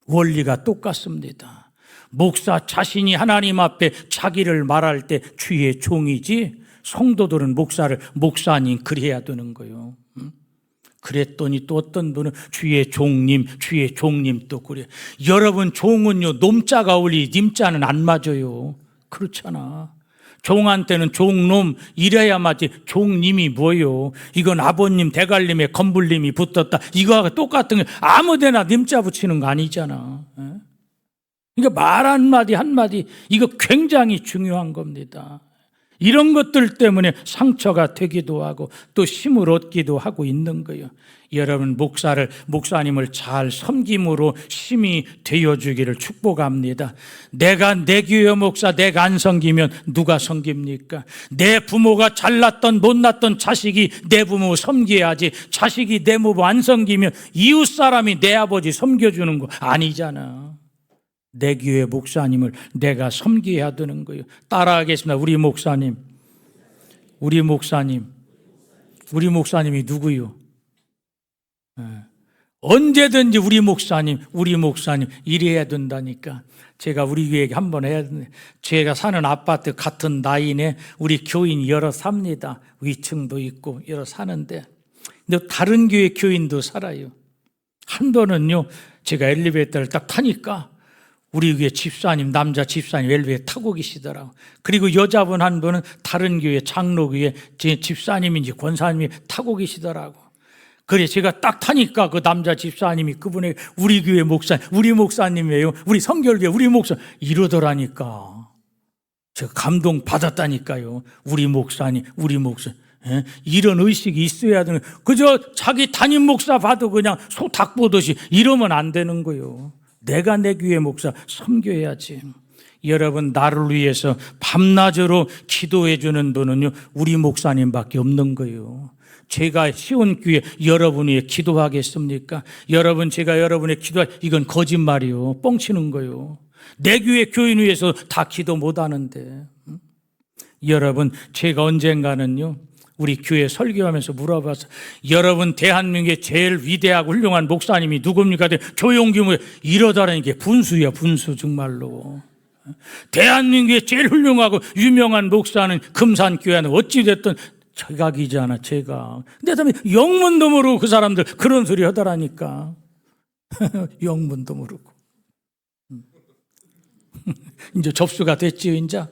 원리가 똑같습니다. 목사 자신이 하나님 앞에 자기를 말할 때 주의 종이지, 성도들은 목사를 목사님 그래야 되는 거요. 그랬더니 또 어떤 분은 주의 종님 또 그래. 여러분, 종은요, 놈자가 어울리 님자는 안 맞아요. 그렇잖아. 종한테는 종놈 이래야 맞지. 종님이 뭐요? 이건 아버님 대갈림에 건불님이 붙었다, 이거하고 똑같은 게 아무데나 님자 붙이는 거 아니잖아. 그러니까 말 한마디 한마디 이거 굉장히 중요한 겁니다. 이런 것들 때문에 상처가 되기도 하고 또 힘을 얻기도 하고 있는 거예요. 여러분, 목사님을 잘 섬김으로 힘이 되어주기를 축복합니다. 내가 내 교회 목사 내가 안 섬기면 누가 섬깁니까? 내 부모가 잘났던 못났던 자식이 내 부모 섬겨야지, 자식이 내 부모 안 섬기면 이웃 사람이 내 아버지 섬겨주는 거 아니잖아. 내 교회 목사님을 내가 섬겨야 되는 거예요. 따라하겠습니다. 우리 목사님이 누구요? 언제든지 우리 목사님 이래야 된다니까. 제가 우리 교회에 한번 해야 되는데, 제가 사는 아파트 같은 라인에 우리 교인 여러 삽니다. 위층도 있고 여러 사는데, 근데 다른 교회 교인도 살아요. 한 번은요, 제가 엘리베이터를 딱 타니까 우리 교회 집사님, 남자 집사님 엘리베이터 타고 계시더라고. 그리고 여자분 한 분은 다른 교회 장로교회 제 집사님인지 권사님이 타고 계시더라고. 그래, 제가 딱 타니까 그 남자 집사님이 그분의 우리 교회 목사님, 우리 목사님이에요, 우리 성결교회 우리 목사 이러더라니까. 제가 감동 받았다니까요. 우리 목사님. 이런 의식이 있어야 되는, 그저 자기 담임 목사 봐도 그냥 소 닭 보듯이 이러면 안 되는 거예요. 내가 내 교회 목사 섬겨야지. 여러분, 나를 위해서 밤낮으로 기도해 주는 분은요, 우리 목사님밖에 없는 거예요. 제가 시온교회 여러분 위해 기도하겠습니까? 여러분, 제가 여러분의 이건 거짓말이요, 뻥치는 거예요. 내 교회 교인 위해서 다 기도 못 하는데. 여러분, 제가 언젠가는요, 우리 교회 설교하면서 물어봐서, 여러분 대한민국의 제일 위대하고 훌륭한 목사님이 누굽니까? 조용기 뭐 이러다라는 게 분수야, 분수. 정말로 대한민국의 제일 훌륭하고 유명한 목사는 금산교회는 어찌됐든 제각이잖아, 제각. 근데 다음에 영문도 모르고 그 사람들 그런 소리 하더라니까. 영문도 모르고. 이제 접수가 됐지요, 이제.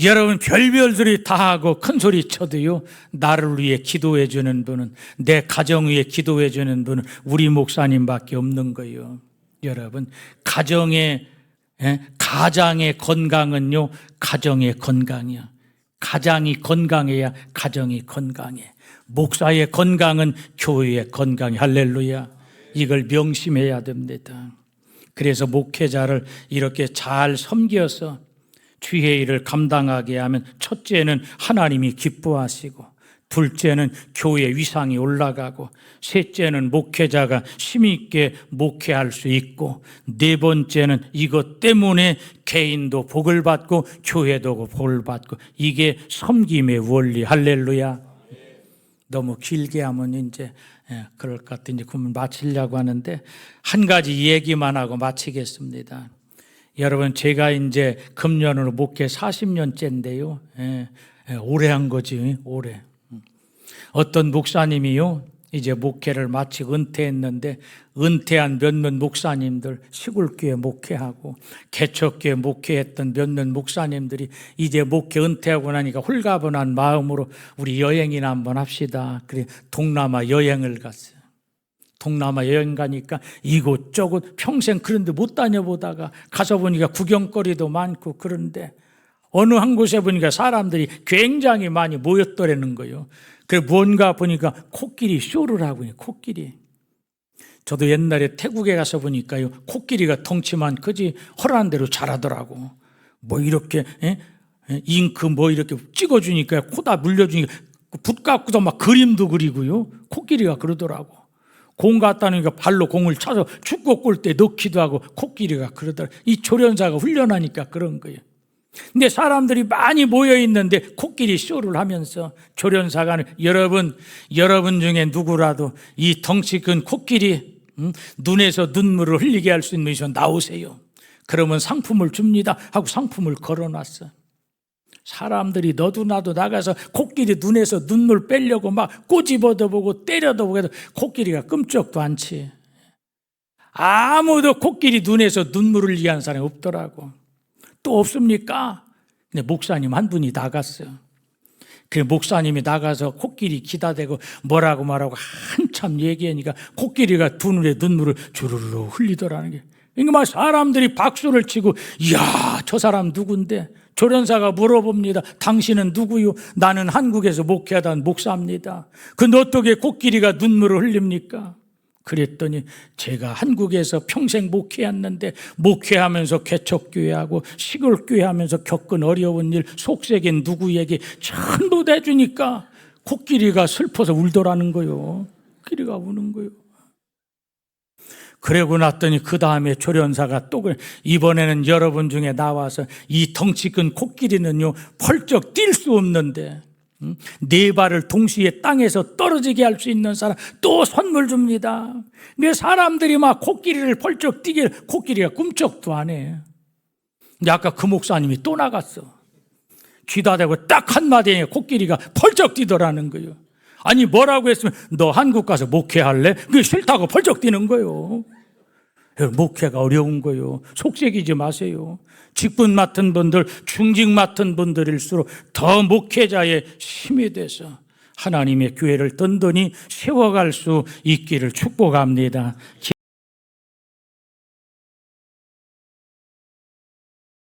여러분, 별별들이 다 하고 큰 소리 쳐도요, 나를 위해 기도해 주는 분은, 내 가정 위해 기도해 주는 분은 우리 목사님밖에 없는 거예요. 여러분, 가장의 건강은요, 가정의 건강이야. 가장이 건강해야 가정이 건강해. 목사의 건강은 교회의 건강이. 할렐루야. 이걸 명심해야 됩니다. 그래서 목회자를 이렇게 잘 섬겨서 주의 일을 감당하게 하면, 첫째는 하나님이 기뻐하시고, 둘째는 교회 위상이 올라가고, 셋째는 목회자가 힘있게 목회할 수 있고, 네 번째는 이것 때문에 개인도 복을 받고 교회도 복을 받고, 이게 섬김의 원리. 할렐루야. 너무 길게 하면 이제 그럴 것 같아. 이제 그러면 마치려고 하는데, 한 가지 얘기만 하고 마치겠습니다. 여러분, 제가 이제 금년으로 목회 40년째인데요. 오래 한 거지, 오래. 어떤 목사님이요, 이제 목회를 마치고 은퇴했는데, 은퇴한 몇몇 목사님들, 시골교회 목회하고 개척교회 목회했던 몇몇 목사님들이 이제 목회 은퇴하고 나니까 홀가분한 마음으로 우리 여행이나 한번 합시다. 그래 동남아 여행을 갔어요. 동남아 여행 가니까 이곳저곳 평생 그런 데 못 다녀보다가 가서 보니까 구경거리도 많고 그런데 어느 한 곳에 보니까 사람들이 굉장히 많이 모였더라는 거예요. 그래 뭔가 보니까 코끼리 쇼를 하고 있는 코끼리. 저도 옛날에 태국에 가서 보니까요, 코끼리가 덩치만 크지 허락한 대로 자라더라고. 뭐 이렇게 잉크 뭐 이렇게 찍어주니까 코다 물려주니까 붓 갖고서 막 그림도 그리고요. 코끼리가 그러더라고. 공 갖다 놓으니까 발로 공을 차서 축구 골 때 넣기도 하고 코끼리가 그러더라고. 이 조련사가 훈련하니까 그런 거예요. 근데 사람들이 많이 모여 있는데 코끼리 쇼를 하면서 조련사가 여러분 중에 누구라도 이 덩치 큰 코끼리 눈에서 눈물을 흘리게 할 수 있는 분이 나오세요. 그러면 상품을 줍니다 하고 상품을 걸어놨어. 사람들이 너도 나도 나가서 코끼리 눈에서 눈물 빼려고 막 꼬집어도 보고 때려도 보고 해도 코끼리가 끔찍도 않지. 아무도 코끼리 눈에서 눈물을 흘리게 하는 사람이 없더라고. 또 없습니까? 근데 목사님 한 분이 나갔어요. 그 목사님이 나가서 코끼리 기다 대고 뭐라고 말하고 한참 얘기하니까 코끼리가 두 눈에 눈물을 주르르 흘리더라는 게. 그러니까 막 사람들이 박수를 치고 이야 저 사람 누군데? 조련사가 물어봅니다. 당신은 누구요? 나는 한국에서 목회하던 목사입니다. 근데 어떻게 코끼리가 눈물을 흘립니까? 그랬더니 제가 한국에서 평생 목회했는데 목회하면서 개척교회하고 시골교회하면서 겪은 어려운 일 속색인 누구에게 전부 대주니까 코끼리가 슬퍼서 울더라는 거요. 코끼리가 우는 거요. 그러고 났더니 그 다음에 조련사가 또 이번에는 여러분 중에 나와서 이 덩치 큰 코끼리는요 펄쩍 뛸 수 없는데 네 발을 동시에 땅에서 떨어지게 할 수 있는 사람 또 선물 줍니다. 근데 사람들이 막 코끼리를 펄쩍 뛰게 코끼리가 꿈쩍도 안 해. 근데 아까 그 목사님이 또 나갔어. 귀다 대고 딱 한마디에 코끼리가 펄쩍 뛰더라는 거예요. 아니 뭐라고 했으면 너 한국 가서 목회할래? 그게 싫다고 펄쩍 뛰는 거예요. 목회가 어려운 거예요. 속색이지 마세요. 직분 맡은 분들, 중직 맡은 분들일수록 더 목회자의 힘이 돼서 하나님의 교회를 든든히 세워갈 수 있기를 축복합니다.